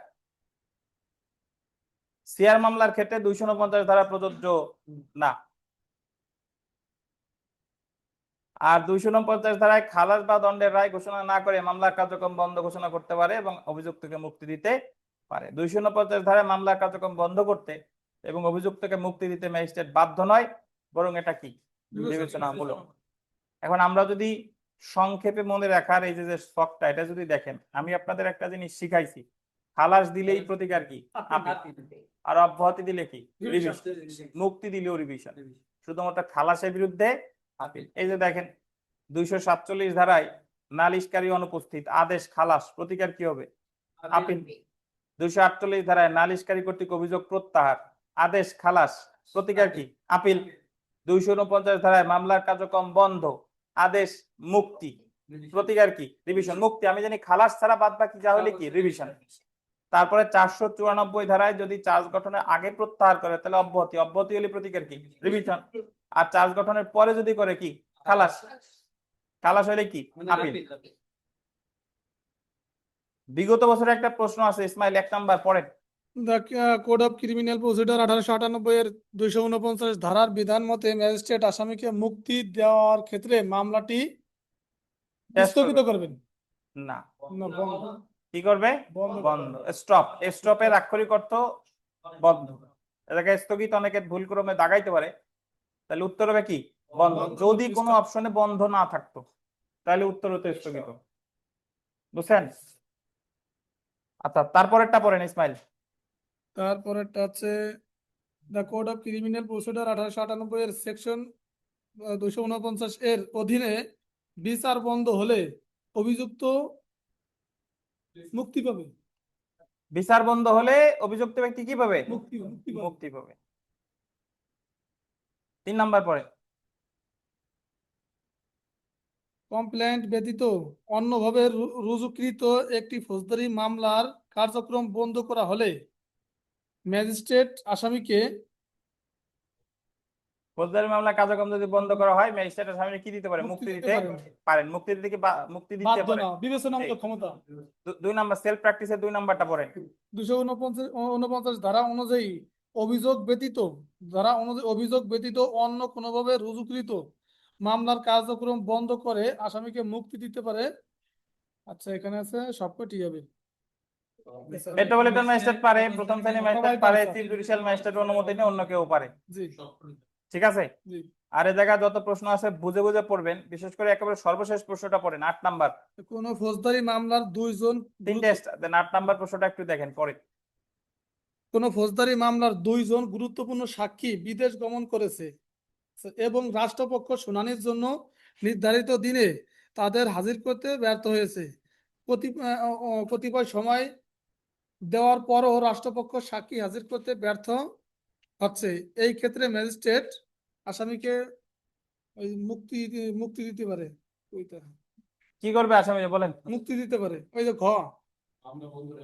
সিআর মামলার ক্ষেত্রে 249 ধারা প্রযোজ্য না। আর 249 ধারায় খালাস বা দণ্ডের রায় ঘোষণা না করে মামলার কার্যক্রম বন্ধ ঘোষণা করতে পারে এবং অভিযুক্তকে মুক্তি দিতে পারে। 249 ধারায় মামলার কার্যক্রম বন্ধ করতে এবং অভিযুক্তকে মুক্তি দিতে ম্যাজিস্ট্রেট বাধ্য নয়, বরং এটা কি বিবেচনামূলক। এখন আমরা যদি সংক্ষেপে মনে রাখার এই যে শখটা, এটা যদি দেখেন, আমি আপনাদের একটা জিনিস শিখাইছি, খালাস দিলেই প্রতিকার কি? আপিল। আর অব্যাহতি দিলে কি? রিভিশন। মুক্তি দিলেও রিভিশন। শুধুমাত্র খালাসের বিরুদ্ধে আপিল। এই যে দেখেন 247 ধারায় নালিশকারী অনুপস্থিত, আদেশ খালাস, প্রতিকার কি হবে? আপিল। 248 ধারায় নালিশকারী কর্তৃক অভিযোগ প্রত্যাহার, আদেশ খালাস, প্রতিকার কি? আপিল। 249 ধারায় মামলার কার্যক্রম বন্ধ, আদেশ মুক্তি, প্রতিকার কি? রিভিশন। মুক্তি আমি জানি, খালাস ছাড়া বাদ বাকি যা হলে কি? রিভিশন। তারপরে 494 ধারায় যদি চার্জ গঠনের আগে প্রত্যাহার করে তাহলে অব্যাহতি, অব্যাহতি হলে প্রতিকার কি? রিভিশন। আর চার্জ গঠনের পরে যদি করে কি? খালাস। খালাস হলে কি? আপিল। বিগত বছরে একটা প্রশ্ন আছে ইসমাইল, 1 নাম্বার পড়েন। The code of criminal procedure 1898 এর 249 ধারার বিধান মতে ম্যাজিস্ট্রেট আসামিকে মুক্তি দেওয়ার ক্ষেত্রে মামলাটি স্থগিত করবেন না, না, বন্ধ। কি করবে? বন্ধ। বন্ধ। স্টপ। স্টপের আক্ষরিক অর্থ বন্ধ। এটাকে স্থগিত অনেকে ভুল ক্রমে দাগাইতে পারে, তাহলে উত্তর হবে কি? বন্ধ। যদি কোনো অপশনে বন্ধ না থাকতো তাহলে উত্তর হতো স্থগিত। বুঝছেন? আচ্ছা, তারপরেরটা পড়েন ইসমাইল। তারপরেরটা আছে the code of criminal procedure 1898 এর সেকশন 249 এর অধীনে বিচার বন্ধ হলে অভিযুক্ত মুক্তি পাবে। বিচার বন্ধ হলে অভিযুক্ত ব্যক্তি কি পাবে? মুক্তি মুক্তি পাবে। মুক্তি পাবে। 3 নাম্বার পড়ে। কমপ্লেন্ট ব্যতীত অন্যভাবে রুজুকৃত একটি ফৌজদারি মামলার কার্যক্রম বন্ধ করা হলে ম্যাজিস্ট্রেট আসামিকে ফৌজদারি মামলা কার্যক্রম যদি বন্ধ করা হয়, ম্যাজিস্ট্রেট আসামিকে কি দিতে পারে? মুক্তি দিতে পারেন। মুক্তি দিতে কি মুক্তি দিতে বাধ্য পারে? না, বিবেচনামূলক ক্ষমতা। 2 নাম্বার সেলফ প্র্যাকটিসের 2 নাম্বারটা পড়েন। 249 ধারা অনুযায়ী অভিযোগ ব্যতীত অন্য কোনোভাবে রুজুকৃত মামলার কার্যক্রম বন্ধ করে আসামিকে মুক্তি দিতে পারে। আচ্ছা, এখানে আছে সবকটি হবে। মেট্রোপলিটন ম্যাজিস্ট্রেট পারে, প্রথম শ্রেণী ম্যাজিস্ট্রেট পারে, চিফ জুডিশিয়াল ম্যাজিস্ট্রেটের অনুমতি নিয়ে অন্য কেউ পারে। জি ঠিক আছে? জি। আর এই জায়গায় যত প্রশ্ন আছে বুঝে বুঝে পড়বেন, বিশেষ করে একেবারে সর্বশেষ প্রশ্নটা পড়েন, 8 নাম্বার। কোন ফৌজদারি মামলার 2 জন 8 নাম্বার প্রশ্নটা একটু দেখেন পরে। কোন ফৌজদারি মামলার 2 জন গুরুত্বপূর্ণ সাক্ষী বিদেশ গমন করেছে এবং রাষ্ট্রপক্ষ শুনানির জন্য নির্ধারিত দিনে তাদের হাজির করতে ব্যর্থ হয়েছে। কতিপয় সময় দেওয়ার পরও রাষ্ট্রপক্ষ সাক্ষী হাজির করতে ব্যর্থ হচ্ছে। এই ক্ষেত্রে ম্যাজিস্ট্রেট আসামিকে ওই মুক্তি দিতে পারে। ওইটা কি করবে আসামি বলেন? মুক্তি দিতে পারে। ওই যে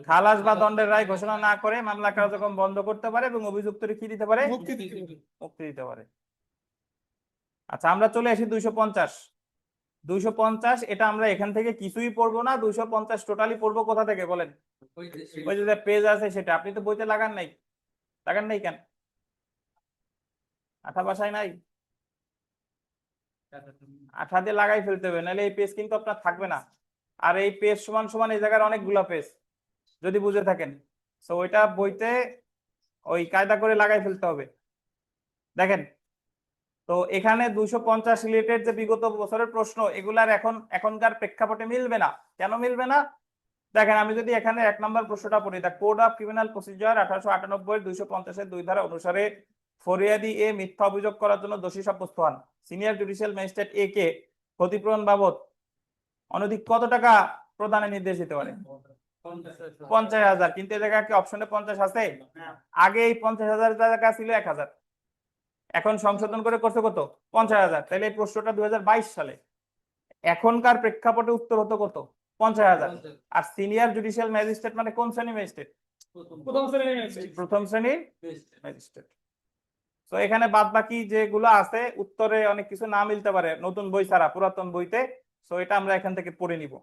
খালাস বা দণ্ডের রায় ঘোষণা না করে মামলা কার্যক্রম বন্ধ করতে পারে এবং অভিযুক্তকে কি দিতে পারে? মুক্তি দিতে পারে। মুক্তি দিতে পারে। আচ্ছা, আমরা চলে আসি 250। 250 এটা আমরা এখান থেকে কিছুই পড়বো না। 250 টোটালি পড়বো কোথা থেকে বলেন? ওই যে পেজ আছে সেটা। আপনি তো বইতে লাগান নাই, লাগান নাই কেন? আঠা বাসায় নাই? আঠা দিয়ে লাগাই ফেলতে হবে, নাহলে এই পেজ কিন্তু আপনার থাকবে না। আর এই পেজ সমান সমান এই জায়গার অনেকগুলা পেজ যদি বুঝে থাকেন, তো ওইটা বইতে ওই কায়দা করে লাগাই ফেলতে হবে। দেখেন তো এখানে 250 রিলেটেড যে বিগত বছরের প্রশ্ন, এগুলার এখনকার প্রেক্ষাপটে মিলবে না। কেন মিলবে না? দেখেন, আমি যদি এখানে 1 নম্বর প্রশ্নটা পড়ি, দা কোড অফ ক্রিমিনাল প্রসিডিওর 1898 250 2 ধারা অনুসারে ফরিয়াদি এ মিথ্যা অভিযোগ করার জন্য দোষী সাব্যস্ত হন। সিনিয়র জুডিশিয়াল ম্যাজিস্ট্রেট এ কে ক্ষতিপূরণ বাবদ অনধিক কত টাকা প্রদানের নির্দেশ দিতে পারে? 50,000, কিন্তু এই জায়গায় কি অপশনে 50 আছে? আগে এই 50,000 টাকা ছিল 1,000, এখন সংশোধন করে করছে কত? 50,000। তাহলে এই প্রশ্নটা 2022 সালে, এখনকার প্রেক্ষাপটে উত্তর হতো কত? 50,000। আর সিনিয়র জুডিশিয়াল ম্যাজিস্ট্রেট মানে কোন শ্রেণী ম্যাজিস্ট্রেট? প্রথম শ্রেণীর ম্যাজিস্ট্রেট। তো এখানে বাদ বাকি যেগুলো আছে উত্তরে অনেক কিছু না মিলতে পারে নতুন বই ছাড়া পুরাতন বইতে, তো এটা আমরা এখান থেকে পড়ে নিব।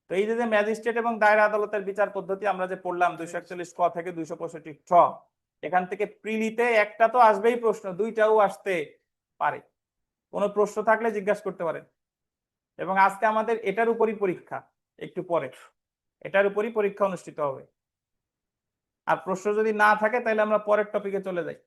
তো এই যে ম্যাজিস্ট্রেট এবং দায়রা আদালতের বিচার পদ্ধতি আমরা যে পড়লাম 241 ক থেকে 265 ঠ, এখান থেকে প্রিলিতে একটা তো আসবেই প্রশ্ন, দুইটাও আসতে পারে। কোনো প্রশ্ন থাকলে জিজ্ঞাসা করতে পারেন। এবং আজকে আমাদের এটার উপরই পরীক্ষা, একটু পরে এটার উপরই পরীক্ষা অনুষ্ঠিত হবে। আর প্রশ্ন যদি না থাকে তাহলে আমরা পরের টপিকে চলে যাই।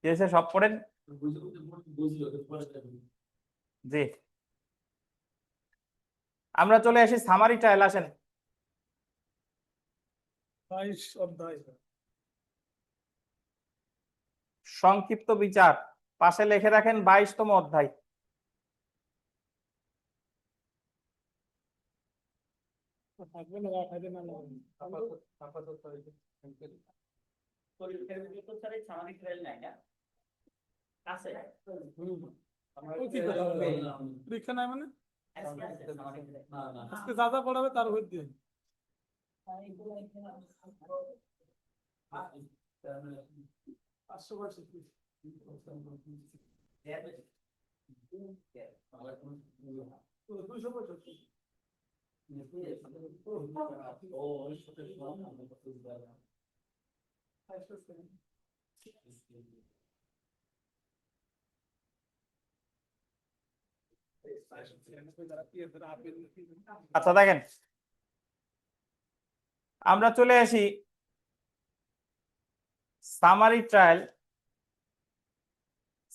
কি হয়েছে, সব পড়েন? জি, আমরা চলে আসি সামারি ট্রায়াল। আসেন। 22 অধ্যায়। সংক্ষিপ্ত বিচার পাশে লিখে রাখেন 22তম অধ্যায়। থাকবে না, রাখাইবে না। পরীক্ষা নাই মানে আজকে যা যা পড়াবে তার উপর দিয়ে। আচ্ছা দেখেন, আমরা চলে আসি summary trial.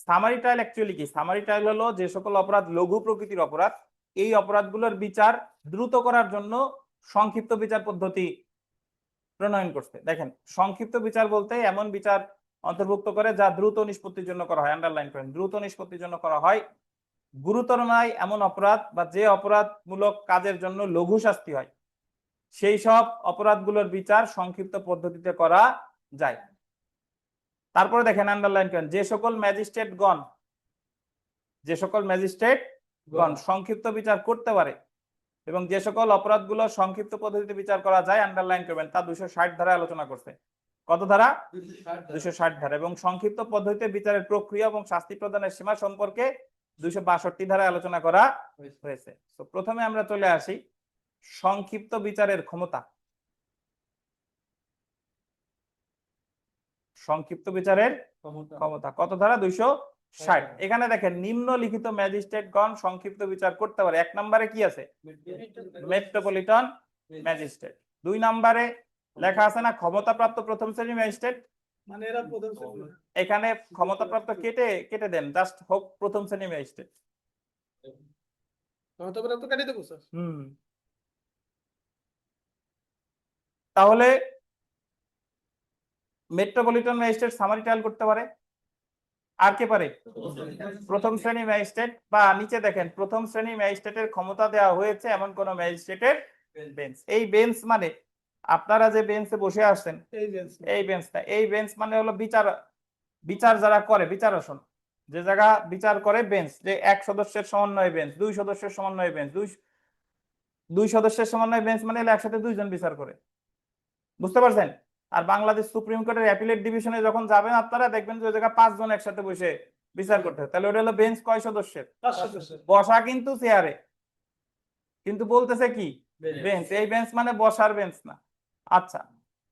Summary trial actually কি? সামারি ট্রায়াল হলো যে সকল অপরাধ লঘু প্রকৃতির অপরাধ, এই অপরাধগুলোর বিচার দ্রুত করার জন্য সংক্ষিপ্ত বিচার পদ্ধতি প্রণয়ন করছে। দেখেন, সংক্ষিপ্ত বিচার বলতে এমন বিচার অন্তর্ভুক্ত করে যা দ্রুত নিষ্পত্তির জন্য করা হয়। আন্ডারলাইন করেন, দ্রুত নিষ্পত্তির জন্য করা হয়। গুরুতর নয় এমন অপরাধ বা যে অপরাধমূলক কাজের জন্য লঘু শাস্তি হয়, সেই সব অপরাধগুলোর বিচার সংক্ষিপ্ত পদ্ধতিতে করা যায়। তারপরে দেখেন, আন্ডারলাইন করেন, যে সকল ম্যাজিস্ট্রেটগণ সংক্ষিপ্ত বিচার করতে পারে এবং যে সকল অপরাধগুলো সংক্ষিপ্ত পদ্ধতিতে বিচার করা যায়, আন্ডারলাইন করবেন, তা 260 ধারায় আলোচনা করছে। কত ধারা? 260 ধারা। এবং সংক্ষিপ্ত পদ্ধতিতে বিচারের প্রক্রিয়া এবং শাস্তি প্রদানের সীমা সম্পর্কে 262 ধারায় আলোচনা করা হয়েছে। তো প্রথমে আমরা চলে আসি সংক্ষিপ্ত বিচারের ক্ষমতা। সংক্ষিপ্ত বিচারের ক্ষমতা কত ধারা? 260। এখানে দেখেন, নিম্নলিখিত ম্যাজিস্ট্রেটগণ সংক্ষিপ্ত বিচার করতে পারে। 1 নম্বরে কি আছে? Metropolitan magistrate. 2 নম্বরে লেখা আছে না ক্ষমতাপ্রাপ্ত প্রথম শ্রেণী ম্যাজিস্ট্রেট? মানে এরা প্রথম শ্রেণী। এখানে ক্ষমতাপ্রাপ্ত কেটে দেন, জাস্ট হোক প্রথম শ্রেণী ম্যাজিস্ট্রেট। ক্ষমতাপ্রাপ্ত কেটে দেবো স্যার। তাহলে মেট্রোপলিটন ম্যাজিস্ট্রেট সামারি ট্রায়াল করতে পারে। আর কে পারে? প্রথম শ্রেণী ম্যাজিস্ট্রেট। বা নিচে দেখেন, প্রথম শ্রেণী ম্যাজিস্ট্রেটের ক্ষমতা দেওয়া হয়েছে এমন কোন ম্যাজিস্ট্রেটের বেঞ্চ। এই বেঞ্চ মানে আপনারা যে বেঞ্চে বসে আসছেন, এই বেঞ্চটা, এই বেঞ্চ মানে হলো বিচার যারা করে, বিচার আসন, যে জায়গা বিচার করে বেঞ্চ। যে 1 সদস্যের সমন্বয় বেঞ্চ, 2 সদস্যের সমন্বয় বেঞ্চ, 2 সদস্যের সমন্বয় বেঞ্চ মানে একসাথে 2 জন বিচার করে। বুঝতে পারছেন? আর বাংলাদেশ সুপ্রিম কোর্টের অ্যাপিলেট ডিভিশনে যখন যাবেন আপনারা দেখবেন যে ওই জায়গায় 5 জন একসাথে বসে বিচার করতে হয়। তাহলে ওটা হলো বেঞ্চ কয় সদস্যের? 5 সদস্যের। বসা কিন্তু চেয়ারে, কিন্তু বলতেছে কি বেঞ্চ। এই বেঞ্চ মানে বসার বেঞ্চ না। আচ্ছা,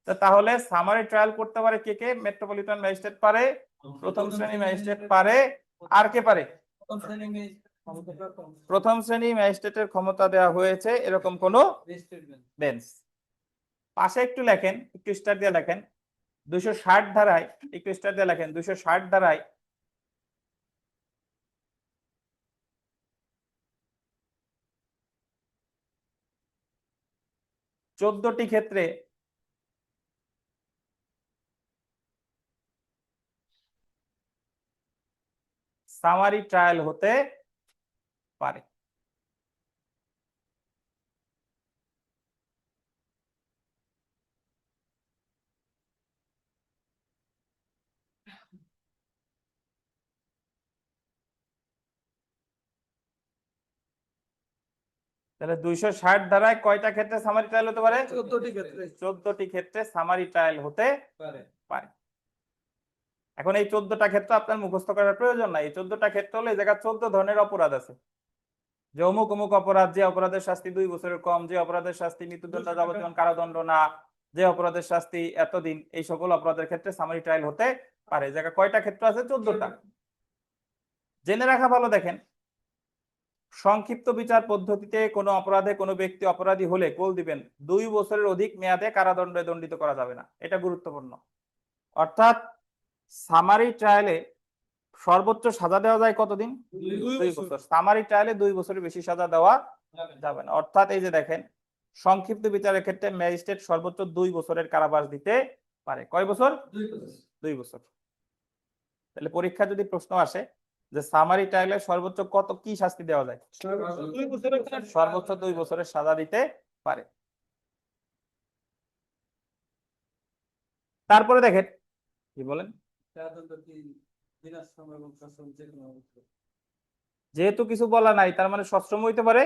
তাহলে সামারি ট্রায়াল করতে পারে কে কে? মেট্রোপলিটন ম্যাজিস্ট্রেট পারে, প্রথম শ্রেণী ম্যাজিস্ট্রেট পারে, আর কে পারে? প্রথম শ্রেণী ম্যাজিস্ট্রেটের ক্ষমতা দেওয়া হয়েছে এরকম কোন বেঞ্চ। পাশে একটু লেখেন, একটু স্টার দিয়ে লেখেন 260 ধারায়, একটু স্টার দিয়ে লেখেন 260 ধারায় 14টি ক্ষেত্রে সামারি ট্রায়াল হতে পারে। তাহলে 260 ধারায় কয়টা ক্ষেত্রে সামারি ট্রায়াল হতে পারে? 14টি ক্ষেত্রে 14টি ক্ষেত্রে সামারি ট্রায়াল হতে পারে। এখন এই 14টা ক্ষেত্র আপনার মুখস্থ করার প্রয়োজন নাই। এই 14টা ক্ষেত্র হলো এই জায়গায় 14 ধরনের অপরাধ আছে, যে অমুক অমুক অপরাধ, যে অপরাধের শাস্তি 2 বছরের কম, যে অপরাধের শাস্তি মৃত্যুদণ্ড, যাবজ্জীবন কারাদণ্ড না, যে অপরাধের শাস্তি এতদিন, এই সকল অপরাধের ক্ষেত্রে সামারি ট্রায়াল হতে পারে। এই জায়গায় কয়টা ক্ষেত্র আছে? 14টা। জেনে রাখা ভালো। দেখেন, সংক্ষিপ্ত বিচার পদ্ধতিতে কোনো অপরাধে কোনো ব্যক্তি অপরাধী হলে কোল দিবেন 2 বছরের অধিক মেয়াদে কারাদণ্ডে দণ্ডিত করা যাবে না। এটা গুরুত্বপূর্ণ। অর্থাৎ সামারি ট্রায়ালে সর্বোচ্চ সাজা দেওয়া যায় কতদিন? 2 বছর। সামারি ট্রায়ালে 2 বছরের বেশি সাজা দেওয়া যাবে না। অর্থাৎ এই যে দেখেন, সংক্ষিপ্ত বিচারের ক্ষেত্রে ম্যাজিস্ট্রেট সর্বোচ্চ 2 বছরের কারাবাস দিতে পারে। কয় বছর? 2 বছর। তাহলে পরীক্ষা যদি প্রশ্ন আসে যে সামারি ট্রায়ালে সর্বোচ্চ কত কি শাস্তি দেওয়া যায়, সর্বোচ্চ 2 বছরের সাজা দিতে পারে। তারপরে দেখেন কি বলেন, যেহেতু কিছু বলা নাই তার মানে সশ্রম হইতে পারে,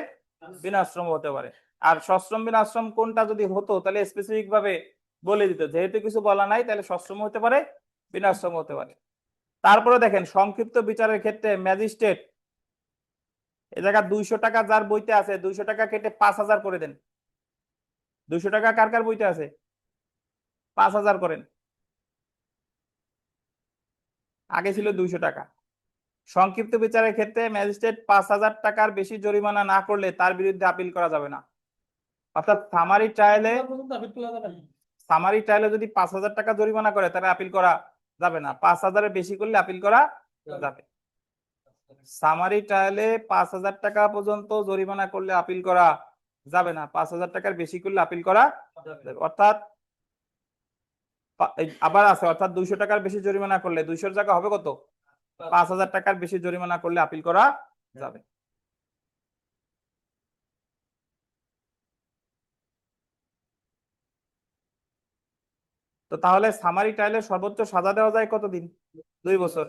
বিনাশ্রম হতে পারে। আর সশ্রম বিনাশ্রম কোনটা যদি হতো তাহলে স্পেসিফিক ভাবে বলে দিত। যেহেতু কিছু বলা নাই তাহলে সশ্রম হতে পারে, বিনাশ্রম হতে পারে। তারপরে দেখেন, সংক্ষিপ্ত বিচারের ক্ষেত্রে ম্যাজিস্ট্রেট এ জায়গা 200 টাকা যার বইতে আছে 200 টাকা কেটে 5000 করে দেন। 200 টাকা কার কার বইতে আছে? 5000 করেন। আগে ছিল 200 টাকা। সংক্ষিপ্ত বিচারের ক্ষেত্রে ম্যাজিস্ট্রেট 5000 টাকার বেশি জরিমানা না করলে তার বিরুদ্ধে আপিল করা যাবে না। অর্থাৎ সামারি ট্রায়ালে যদি 5000 টাকা জরিমানা করে তাহলে আপিল করা যাবে না। 5000-এর বেশি করলে আপিল করা যাবে। সামারি ট্রায়ালে 5000 টাকা পর্যন্ত জরিমানা করলে আপিল করা যাবে না। 5000 টাকার বেশি করলে আপিল করা যাবে। অর্থাৎ আবার আছে, অর্থাৎ 200 টাকার বেশি জরিমানা করলে 200-এর জায়গা হবে কত? 5000 টাকার বেশি জরিমানা করলে আপিল করা যাবে। তো তাহলে সামারি ট্রায়ালে সর্বোচ্চ সাজা দেওয়া যায় কতদিন? 2 বছর।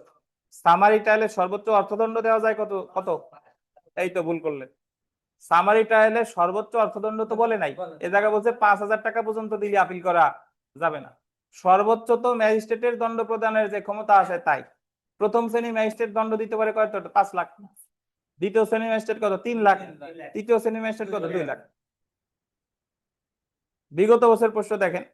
সামারি ট্রায়ালে সর্বোচ্চ অর্থদণ্ড দেওয়া যায় কত কত? এই তো ভুল করলেন। সামারি ট্রায়ালে সর্বোচ্চ অর্থদণ্ড তো বলে নাই, এ জায়গা বলছে 5000 টাকা পর্যন্ত দিলে আপিল করা যাবে না। সর্বোচ্চ তো ম্যাজিস্ট্রেটের দণ্ড প্রদানের যে ক্ষমতা আছে তাই। প্রথম শ্রেণী ম্যাজিস্ট্রেট দণ্ড দিতে পারে কত? 5 লাখ। দ্বিতীয় শ্রেণী ম্যাজিস্ট্রেট কত? 3 লাখ। তৃতীয় শ্রেণী ম্যাজিস্ট্রেট কত? 2 লাখ। বিগত বছর প্রশ্ন দেখেন,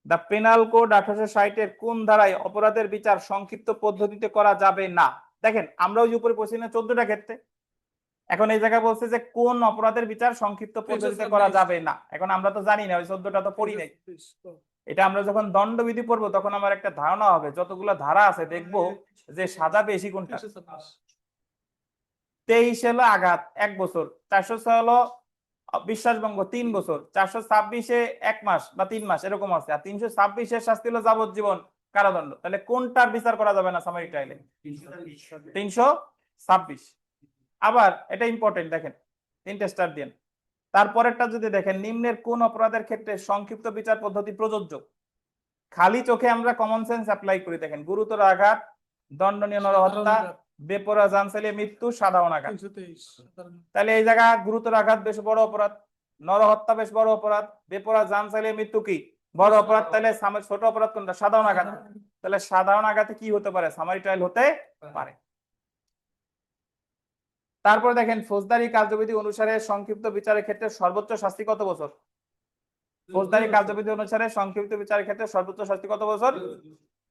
দ্য পেনাল কোড 1860-এর কোন ধারায় অপরাধের বিচার সংক্ষিপ্ত পদ্ধতিতে করা যাবে না? দেখেন, আমরা ওই উপরে পড়ছি না 14টা ক্ষেত্রে। এখন এই জায়গায় বলছে যে কোন অপরাধের বিচার সংক্ষিপ্ত পদ্ধতিতে করা যাবে না। এখন আমরা তো জানি না, ওই 14টা তো পড়ি নাই। এটা আমরা যখন দণ্ডবিধি পড়বো তখন আমার একটা ধারণা হবে, যতগুলো ধারা আছে দেখবো যে সাজা বেশি কোনটা। 23 হলো আঘাত 1 বছর, 406 হলো বিশ্বাসভঙ্গ 3 বছর, 426-এ 1 মাস বা 3 মাস এরকম আছে, আর 326-এর শাস্তি হলো যাবজ্জীবন কারাদণ্ড। তাহলে কোনটার বিচার করা যাবে না সামারি ট্রায়ালে? 326। আবার এটা ইম্পর্টেন্ট, দেখেন 3টে স্টার দেন। তারপরেরটা যদি দেখেন, নিম্নের কোন অপরাধের ক্ষেত্রে সংক্ষিপ্ত বিচার পদ্ধতি প্রযোজ্য? খালি চোখে আমরা কমন সেন্স অ্যাপ্লাই করি। দেখেন, গুরুতর আঘাত, দণ্ডনীয় নরহত্যা, বেপরোয়া জান চালিয়ে মৃত্যু, সাধারণ আঘাত। তাহলে এই জায়গা গুরুতর আঘাত বেশ বড় অপরাধ, নরহত্যা বেশ বড় অপরাধ, বেপরোয়া জান চালিয়ে মৃত্যু কি বড় অপরাধ। তাহলে ছোট অপরাধ কোনটা? সাধারণ আঘাত। তাহলে সাধারণ আঘাতে কি হতে পারে? সামারি ট্রায়াল হতে পারে। তারপর দেখেন, ফৌজদারি কার্যবিধি অনুসারে সংক্ষিপ্ত বিচারের ক্ষেত্রে সর্বোচ্চ শাস্তি কত বছর? ফৌজদারি কার্যবিধি অনুসারে সংক্ষিপ্ত বিচারের ক্ষেত্রে সর্বোচ্চ শাস্তি কত বছর?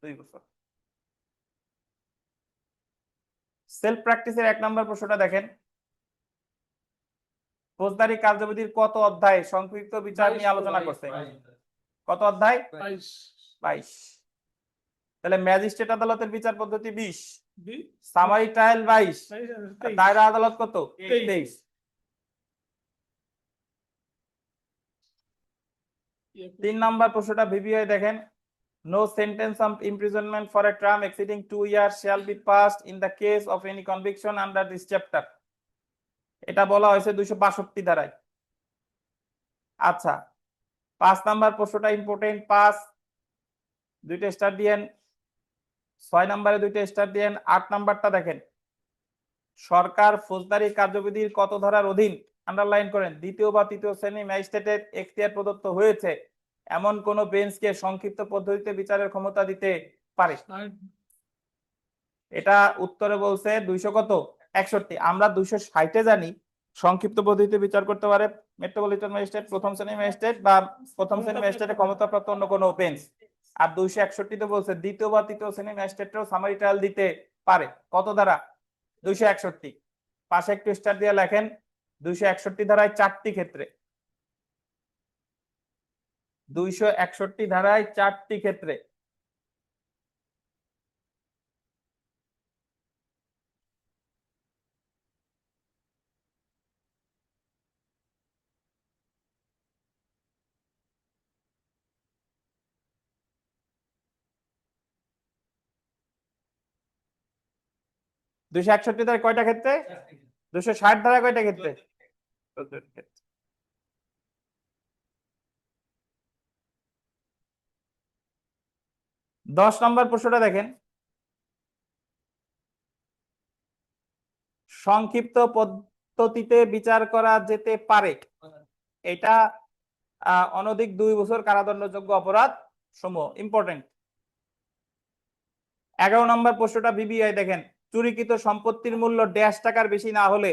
2 বছর। সেলফ প্র্যাকটিসের 1 নম্বর প্রশ্নটা দেখেন, ফৌজদারি কার্যবিধির কত অধ্যায় সংক্ষিপ্ত বিচার নিয়ে আলোচনা করছে? কত অধ্যায়? 22। তাহলে ম্যাজিস্ট্রেট আদালতের বিচার পদ্ধতি 20, সামারি ট্রায়াল 22, দায়রা আদালত কত? 23। 3 নম্বর প্রশ্নটা ভিভিআই দেখেন, no sentence of imprisonment for a term exceeding 2 years shall be passed in the case of any conviction under this chapter. এটা বলা হয়েছে 262 ধারায়। আচ্ছা, 5 নাম্বার প্রশ্নটা ইম্পর্টেন্ট, 5 দুইটা স্টার দিয়েন, 6 নম্বরে দুইটা স্টার দিয়েন। 8 নাম্বারটা দেখেন, সরকার ফৌজদারি কার্যবিধির কত ধারার অধীন, আন্ডারলাইন করেন, দ্বিতীয় বা তৃতীয় শ্রেণী ম্যাজিস্ট্রেটের এখতিয়ার প্রদত্ত হয়েছে এমন কোন বেঞ্চকে সংক্ষিপ্ত পদ্ধতিতে বিচারের ক্ষমতা দিতে পারে। এটা উত্তরে বলছে 200 কত 61। আমরা 260-এ জানি সংক্ষিপ্ত পদ্ধতিতে বিচার করতে পারে মেট্রোপলিটন ম্যাজিস্ট্রেট, প্রথম শ্রেণী ম্যাজিস্ট্রেট বা প্রথম শ্রেণী ম্যাজিস্ট্রেটের ক্ষমতাপ্রাপ্ত অন্য কোনো বেঞ্চ। আর 261-তে বলছে দ্বিতীয় বা তৃতীয় শ্রেণী ম্যাজিস্ট্রেটও সামারি ট্রায়াল দিতে পারে। কত ধারা? 261। পাশে একটু স্টার দিয়ে লেখেন 261 ধারায় 4টি ক্ষেত্রে, 261 ধারায় 4টি ক্ষেত্রে। দুইশো 61 ধারায় কয়টা ক্ষেত্রে? 260 ধারায় কয়টা ক্ষেত্রে? 10 নম্বর প্রশ্নটা দেখেন, সংক্ষিপ্ত পদ্ধতিতে বিচার করা যেতে পারে, এটা অনধিক 2 বছর কারাদণ্ডযোগ্য অপরাধ সমূহ। ইম্পর্টেন্ট। 11 নম্বর প্রশ্নটা ভিভিআই দেখেন, চুরিকৃত সম্পত্তির মূল্য ড্যাশ টাকার বেশি না হলে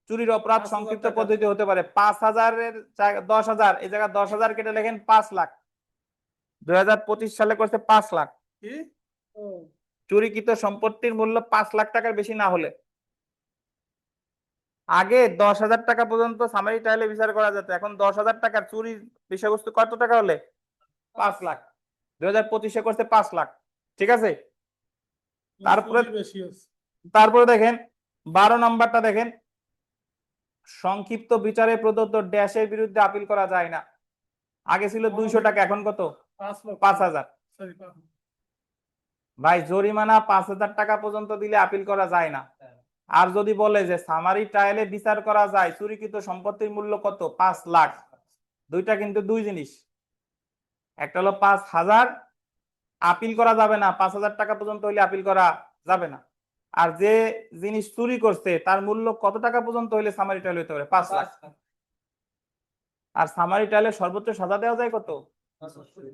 চুরির অপরাধ সংক্ষিপ্ত পদ্ধতি হতে পারে। 5,000-এর 10,000, এই জায়গায় 10,000 কেটে লেখেন 5 লাখ। 2025 সালে করছে 5 লাখ। চুরিকৃত সম্পত্তির মূল্য 5 লাখ টাকার বেশি না হলে। আগে 10,000 টাকা পর্যন্ত সামারি ট্রায়ালে বিচার করা যেত, এখন 10,000 টাকার চুরির বিষয়বস্তু কত টাকা হলে? 5 লাখ। 2025-এ করছে 5 লাখ। ঠিক আছে। তারপরে দেখেন 12 নম্বরটা দেখেন, সংক্ষিপ্ত বিচারে প্রদত্ত ড্যাশের বিরুদ্ধে আপিল করা যায় না। আগে ছিল 200 টাকা, এখন কত? 5,000। ভাই জরিমানা 5,000 টাকা পর্যন্ত দিলে আপিল করা যায় না। আর যদি বলে যে সামারি ট্রায়ালে বিচার করা যায়, চুরিকৃত সম্পত্তির মূল্য কত? 5 লাখ। দুইটা কিন্তু দুই জিনিস। একটা হলো 5,000, আপিল করা যাবে না, 5,000 টাকা পর্যন্ত হইলে আপিল করা যাবে না। আর যে জিনিস চুরি করছে তার মূল্য কত টাকা পর্যন্ত হইলে সামারি ট্রায়াল হইতে পারে? 5 লাখ। আর সামারি ট্রায়ালে সর্বোচ্চ সাজা দেওয়া যায় কত?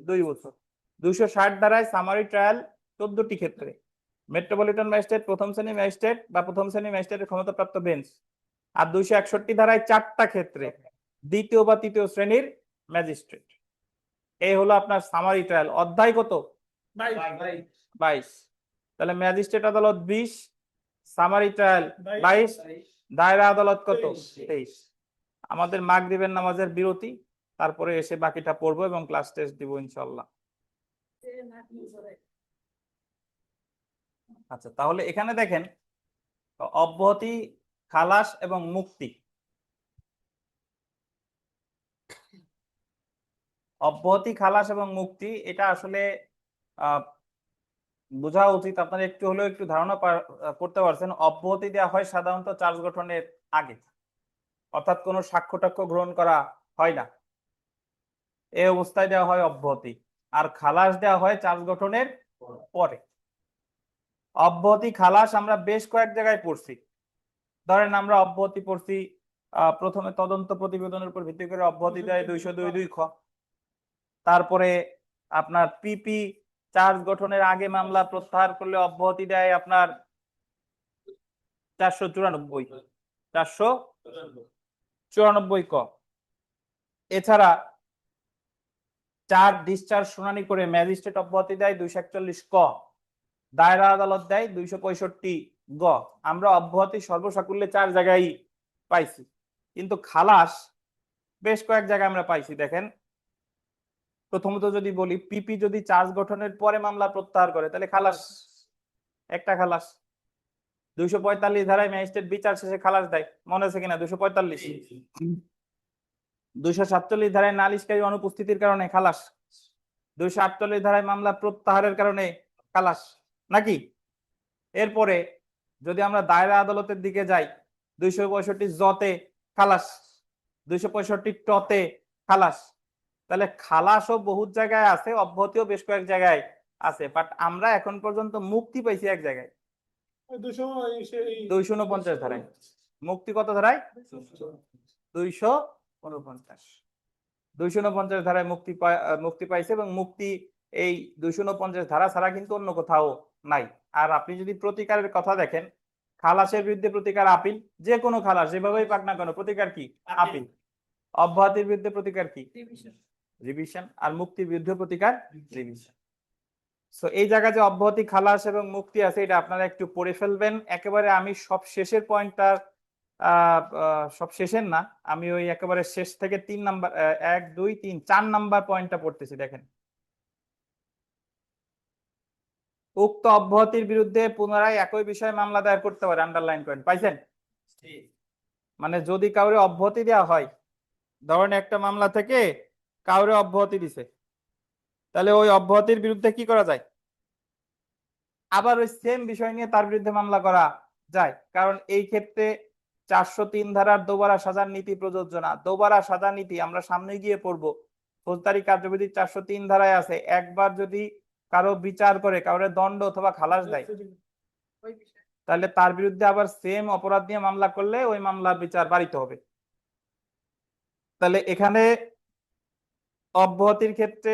2 বছর। 260 ধারায় সামারি ট্রায়াল 14টি ক্ষেত্রে, মেট্রোপলিটন ম্যাজিস্ট্রেট, প্রথম শ্রেণী ম্যাজিস্ট্রেট বা প্রথম শ্রেণী ম্যাজিস্ট্রেটের ক্ষমতাপ্রাপ্ত বেঞ্চ। আর 261 ধারায় 4টা ক্ষেত্রে, দ্বিতীয় বা তৃতীয় শ্রেণীর ম্যাজিস্ট্রেট। এই হলো আপনার সামারি ট্রায়াল। অধ্যায় কত? 22। তাহলে ম্যাজিস্ট্রেট আদালত 20, সামারি ট্রায়াল 22, দায়রা আদালত কত? 23। আমাদের মাগরিবের নামাজের বিরতি, তারপরে এসে বাকিটা পড়বো এবং ক্লাস টেস্ট দিব ইনশাআল্লাহ। আচ্ছা, তাহলে এখানে দেখেন অব্যাহতি, খালাস এবং মুক্তি। অব্যাহতি, খালাস এবং মুক্তি, এটা আসলে বোঝা উচিত। আপনারা একটু হলেও একটু ধারণা করতে পারছেন। অব্যাহতি দেওয়া হয় সাধারণত চার্জ গঠনের আগে, অর্থাৎ কোনো সাক্ষ্য টাক্ষ্য গ্রহণ করা হয় না, এই অবস্থায় দেওয়া হয় অব্যাহতি। আর খালাস দেওয়া হয় চার্জ গঠনের পরে। অব্যাহতি, খালাস আমরা বেশ কয়েক জায়গায় পড়ছি। ধরেন আমরা অব্যাহতি পড়ছি, প্রথমে তদন্ত প্রতিবেদনের উপর ভিত্তি করে অব্যাহতি দেয় 202(2) খ। তারপরে আপনার পিপি চার্জ গঠনের আগে মামলা প্রত্যাহার করলে অব্যাহতি দেয় আপনার 494 ক। এছাড়া ডিসচার্জ শুনানি করে ম্যাজিস্ট্রেট অব্যাহতি দেয় 241 ক। দায়রা আদালত দেয় 265 গ। আমরা অব্যাহতি সর্বসাকুল্যে 4 জায়গায় পাইছি, কিন্তু খালাস বেশ কয়েক জায়গায় আমরা পাইছি। দেখেন, প্রথমত যদি বলি, পিপি যদি চার্জ গঠনের পরে মামলা প্রত্যাহার করে তাহলে খালাস, একটা খালাস। 245 ধারায় ম্যাজিস্ট্রেট বিচার শেষে খালাস দেয়, মনে আছে কিনা? 245। 247 ধারায় নালিশকারী অনুপস্থিতির কারণে খালাস, 248 ধারায় মামলা প্রত্যাহারের কারণে খালাস, নাকি? এরপরে যদি আমরা দায়রা আদালতের দিকে যাই, 265 জতে খালাস, 265 টতে খালাস। তাহলে খালাসও বহুত জায়গায় আছে, অব্যাহতিও বেশ কয়েক জায়গায় আছে, বাট আমরা এখন পর্যন্ত মুক্তি পাইছি এক জায়গায়, 249 ধারায়। মুক্তি কত ধারায়? 249। 249 ধারায় মুক্তি পাইছে, এবং মুক্তি এই 249 ধারা ছাড়া কিন্তু অন্য কোথাও নাই। আর আপনি যদি প্রতিকারের কথা দেখেন, খালাসের বিরুদ্ধে প্রতিকার আপিল, যে কোনো খালাস যেভাবেই পাক না কেন প্রতিকার কি? আপিল। অব্যাহতির বিরুদ্ধে প্রতিকার কি? রিভিশন। আর মুক্তির বিরুদ্ধে প্রতিকার রিভিশন। সো এই জায়গায় যে অব্যাহতি, খালাস এবং মুক্তি আছে, এটা আপনারা একটু পড়ে ফেলবেন। একেবারে আমি সব শেষের পয়েন্টটা, সব শেষের না, আমি ওই একেবারে শেষ থেকে 3 নাম্বার, 1 2 3 4 নাম্বার পয়েন্টটা পড়তেছি। দেখেন, উক্ত অব্যাহতির বিরুদ্ধে পুনরায় একই বিষয়ে মামলা দায়ের করতে পারে। আন্ডারলাইন করেন, পাইছেন? মানে যদি কাউরে অব্যাহতি দেওয়া হয়, ধরেন একটা মামলা থেকে কাউরে অব্যাহতি দিছে, তাহলে ওই অব্যাহতির বিরুদ্ধে কি করা যায়? আবার ওই সেম বিষয় নিয়ে তার বিরুদ্ধে মামলা করা যায়। কারণ এই ক্ষেত্রে 403 ধারার দোবারা সাজার নীতি প্রযোজ্য না। দোবারা সাজার নীতি আমরা সামনে গিয়ে পড়বো। ফৌজদারি কার্যবিধি 403 ধারায় আছে, একবার যদি কারো বিচার করে কারো দণ্ড অথবা খালাস দেয়, তাহলে তার বিরুদ্ধে আবার সেম অপরাধ নিয়ে মামলা করলে ওই মামলার বিচার বাড়িতে হবে। তাহলে এখানে অব্যাহতির ক্ষেত্রে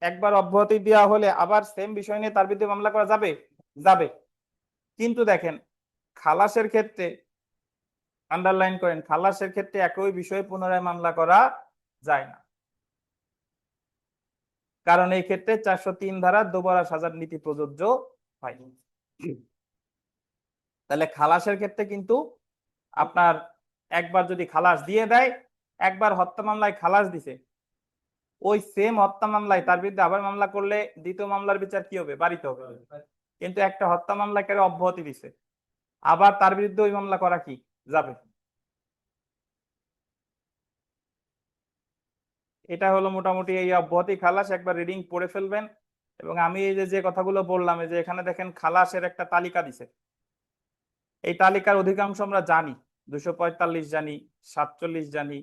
একবার অব্যাহতি দেওয়া হলে আবার সেম বিষয় নিয়ে তার বিরুদ্ধে মামলা করা যাবে? যাবে। কিন্তু দেখেন, খালাসের ক্ষেত্রে, আন্ডারলাইন করেন, খালাসের ক্ষেত্রে একই বিষয়ে পুনরায় মামলা করা যায় না। কারণ এই ক্ষেত্রে 403 ধারা দোবারা সাজার নীতি প্রযোজ্য হয়। তাহলে খালাসের ক্ষেত্রে কিন্তু আপনার একবার যদি খালাস দিয়ে দেয়, একবার হত্যা মামলায় খালাস দিছে, ওই সেম হত্যা মামলায় তার বিরুদ্ধে আবার মামলা করলে দ্বিতীয় মামলার বিচার কি হবে? বাড়িতে হবে। কিন্তু একটা হত্যা মামলায় কারো অব্যাহতি দিছে, আবার তার বিরুদ্ধে ওই মামলা করা কি যাবে? এটা হলো মোটামুটি এই অব্যাহতি খালাস। একবার রিডিং পড়ে ফেলবেন। এবং আমি এই যে কথাগুলো বললাম, এই যে এখানে দেখেন খালাসের একটা তালিকা দিছে। এই তালিকার অধিকাংশ আমরা জানি, 245 জানি, 47 জানি,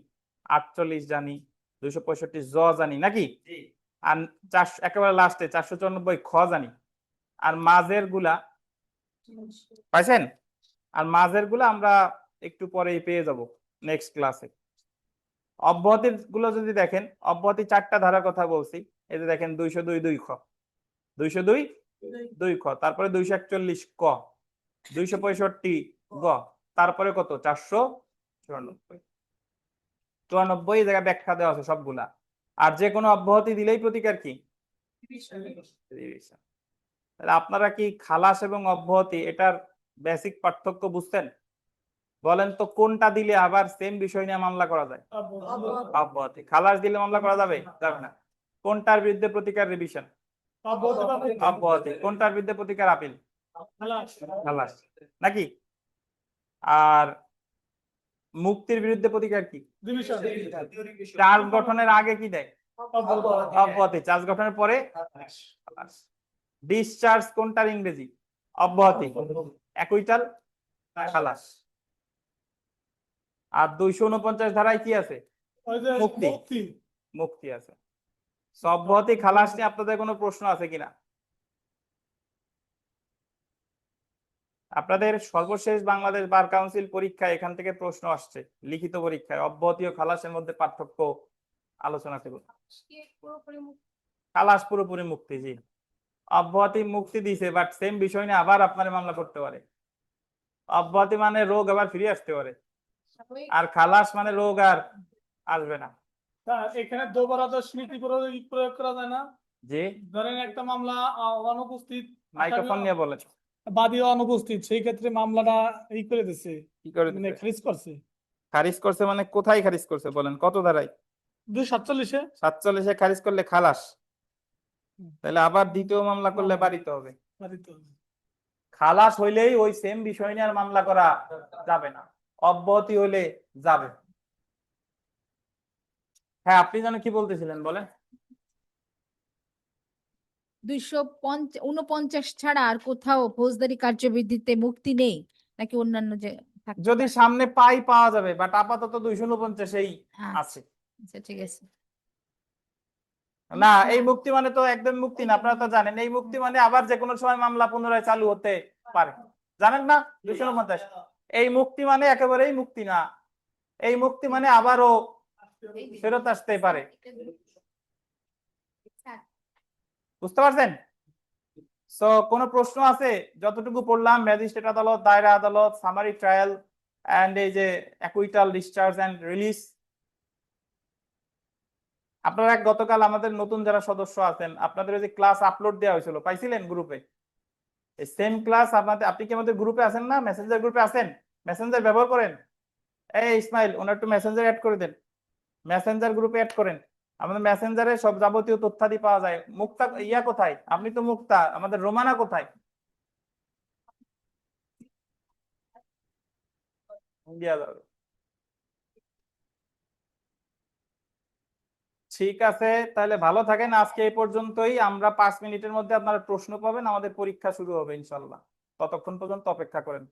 48 জানি, 265 জ জানি, নাকি? আর একেবারে লাস্টে 494 খ জানি। আর মাঝের গুলা পাইছেন? আর মাঝের গুলা আমরা একটু পরেই পেয়ে যাব নেক্সট ক্লাসে। অব্যাহতির গুলো যদি দেখেন, অব্যাহতি 4টা ধারার কথা বলছি। এই যে দেখেন 202 2 খ, 202 2 খ, তারপরে 241 ক, 265 গ, তারপরে কত? 494 94 এই জায়গায় ব্যাখ্যা দেওয়া আছে সবগুলা। আর যে কোনো অব্যাহতি দিলেই প্রতিকার কি? রিভিশন। তাহলে আপনারা কি খালাস এবং অব্যাহতি এটার বেসিক পার্থক্য বুঝছেন? বলেন তো, কোনটা দিলে আবার সেম বিষয় নিয়ে মামলা করা যায়? অব্যাহতি। খালাস দিলে মামলা করা যাবে? যাবে না। কোনটার বিরুদ্ধে প্রতিকার? রিভিশন। অব্যাহতি। কোনটার বিরুদ্ধে প্রতিকার? আপিল। খালাস, নাকি? আর মুক্তির বিরুদ্ধে প্রতিকার কি? চার্জ গঠনের আগে কি দেয়? অব্যাহতি। চার্জ গঠনের পরে খালাস। ডিসচার্জ কোনটার ইংরেজি? অব্যাহতি। অ্যাকুইটাল খালাস। আর 249 ধারায় কি আছে? মুক্তি। মুক্তি আছে। অব্যাহতি খালাস নিয়ে আপনাদের কোনো প্রশ্ন আছে কিনা? আপনাদের সর্বশেষ বাংলাদেশ বার কাউন্সিল পরীক্ষায় এখান থেকে প্রশ্ন আসছে, লিখিত পরীক্ষায়, অব্যাহতি ও খালাসের মধ্যে পার্থক্য আলোচনা করুন। খালাস পুরোপুরি মুক্তি, জি। অব্যাহতি মুক্তি দিছে, বাট সেম বিষয় নিয়ে আবার আপনার মামলা করতে পারে। অব্যাহতি মানে রোগ আবার ফিরে আসতে পারে, আর খালাস মানে রোগ আর আসবে না। এখানে দোবারা তো স্মৃতি প্রয়োগ করা যায় না? জি, ধরেন একটা মামলা অনুপস্থিত, মাইক্রোফোন নিয়ে বলেন। বাদী অনুপস্থিত, সেই ক্ষেত্রে মামলাটা করে দিছে, কি করে মানে দিছে? খারিজ করছে। খারিজ করছে মানে কোথায় খারিজ করছে বলেন? কত ধারায়? 247-এ। 47-এ খারিজ করলে খালাস, তাহলে আবার দ্বিতীয় মামলা করলে বাড়িতে হবে। খালাস হইলেই ওই সেম বিষয় নিয়ে আর মামলা করা যাবে না। অব্যাহতি হইলে যাবে। হ্যাঁ, আপনি যেন কি বলতেছিলেন বলেন। 249 ছাড়া আর কোথাও ফৌজদারি কার্যবিধিতে মুক্তি নেই নাকি অন্যান্য যে থাকতে যদি পারে? সামনে পাই পাওয়া যাবে, বাট আপাতত 249 আছে। আচ্ছা ঠিক আছে। না, এই মুক্তি মানে তো একদম মুক্তি না, আপনারা তো জানেন এই মুক্তি মানে আবার যে কোনো সময় মামলা পুনরায় চালু হতে পারে, জানেন না? 249 এই মুক্তি মানে একেবারেই মুক্তি না, এই মুক্তি মানে আবারও ফেরত আসতে পারে, বুঝতে পারছেন? সো কোনো প্রশ্ন আছে? যতটুকু পড়লাম, ম্যাজিস্ট্রেট আদালত, দায়রা আদালত, সামারি ট্রায়াল এন্ড এই যে অ্যাকুইটাল, ডিসচার্জ এন্ড রিলিজ। আপনারা গতকাল আমাদের নতুন যারা সদস্য আছেন, আপনাদের যে ক্লাস আপলোড দেওয়া হয়েছিল পাইছিলেন গ্রুপে? এই সেম ক্লাস আপনাদের, আপনি কি আমাদের গ্রুপে আছেন না? মেসেঞ্জার গ্রুপে আছেন? মেসেঞ্জার ব্যবহার করেন? এই ইসমাইল, ওনার একটু মেসেঞ্জার অ্যাড করে দেন, মেসেঞ্জার গ্রুপে অ্যাড করেন। আমাদের মেসেঞ্জারে সব যাবতীয় তথ্যাদি পাওয়া যায়। মুক্তা ইয়া কোথায়? আপনি তো মুক্তা, আমাদের রোমানা কোথায়? দিয়া যাবে। ঠিক আছে, তাহলে ভালো থাকেন। আজকে এই পর্যন্তই। আমরা 5 মিনিটের মধ্যে আপনারা প্রশ্ন পাবেন, আমাদের পরীক্ষা শুরু হবে ইনশাল্লাহ। ততক্ষণ পর্যন্ত অপেক্ষা করেন।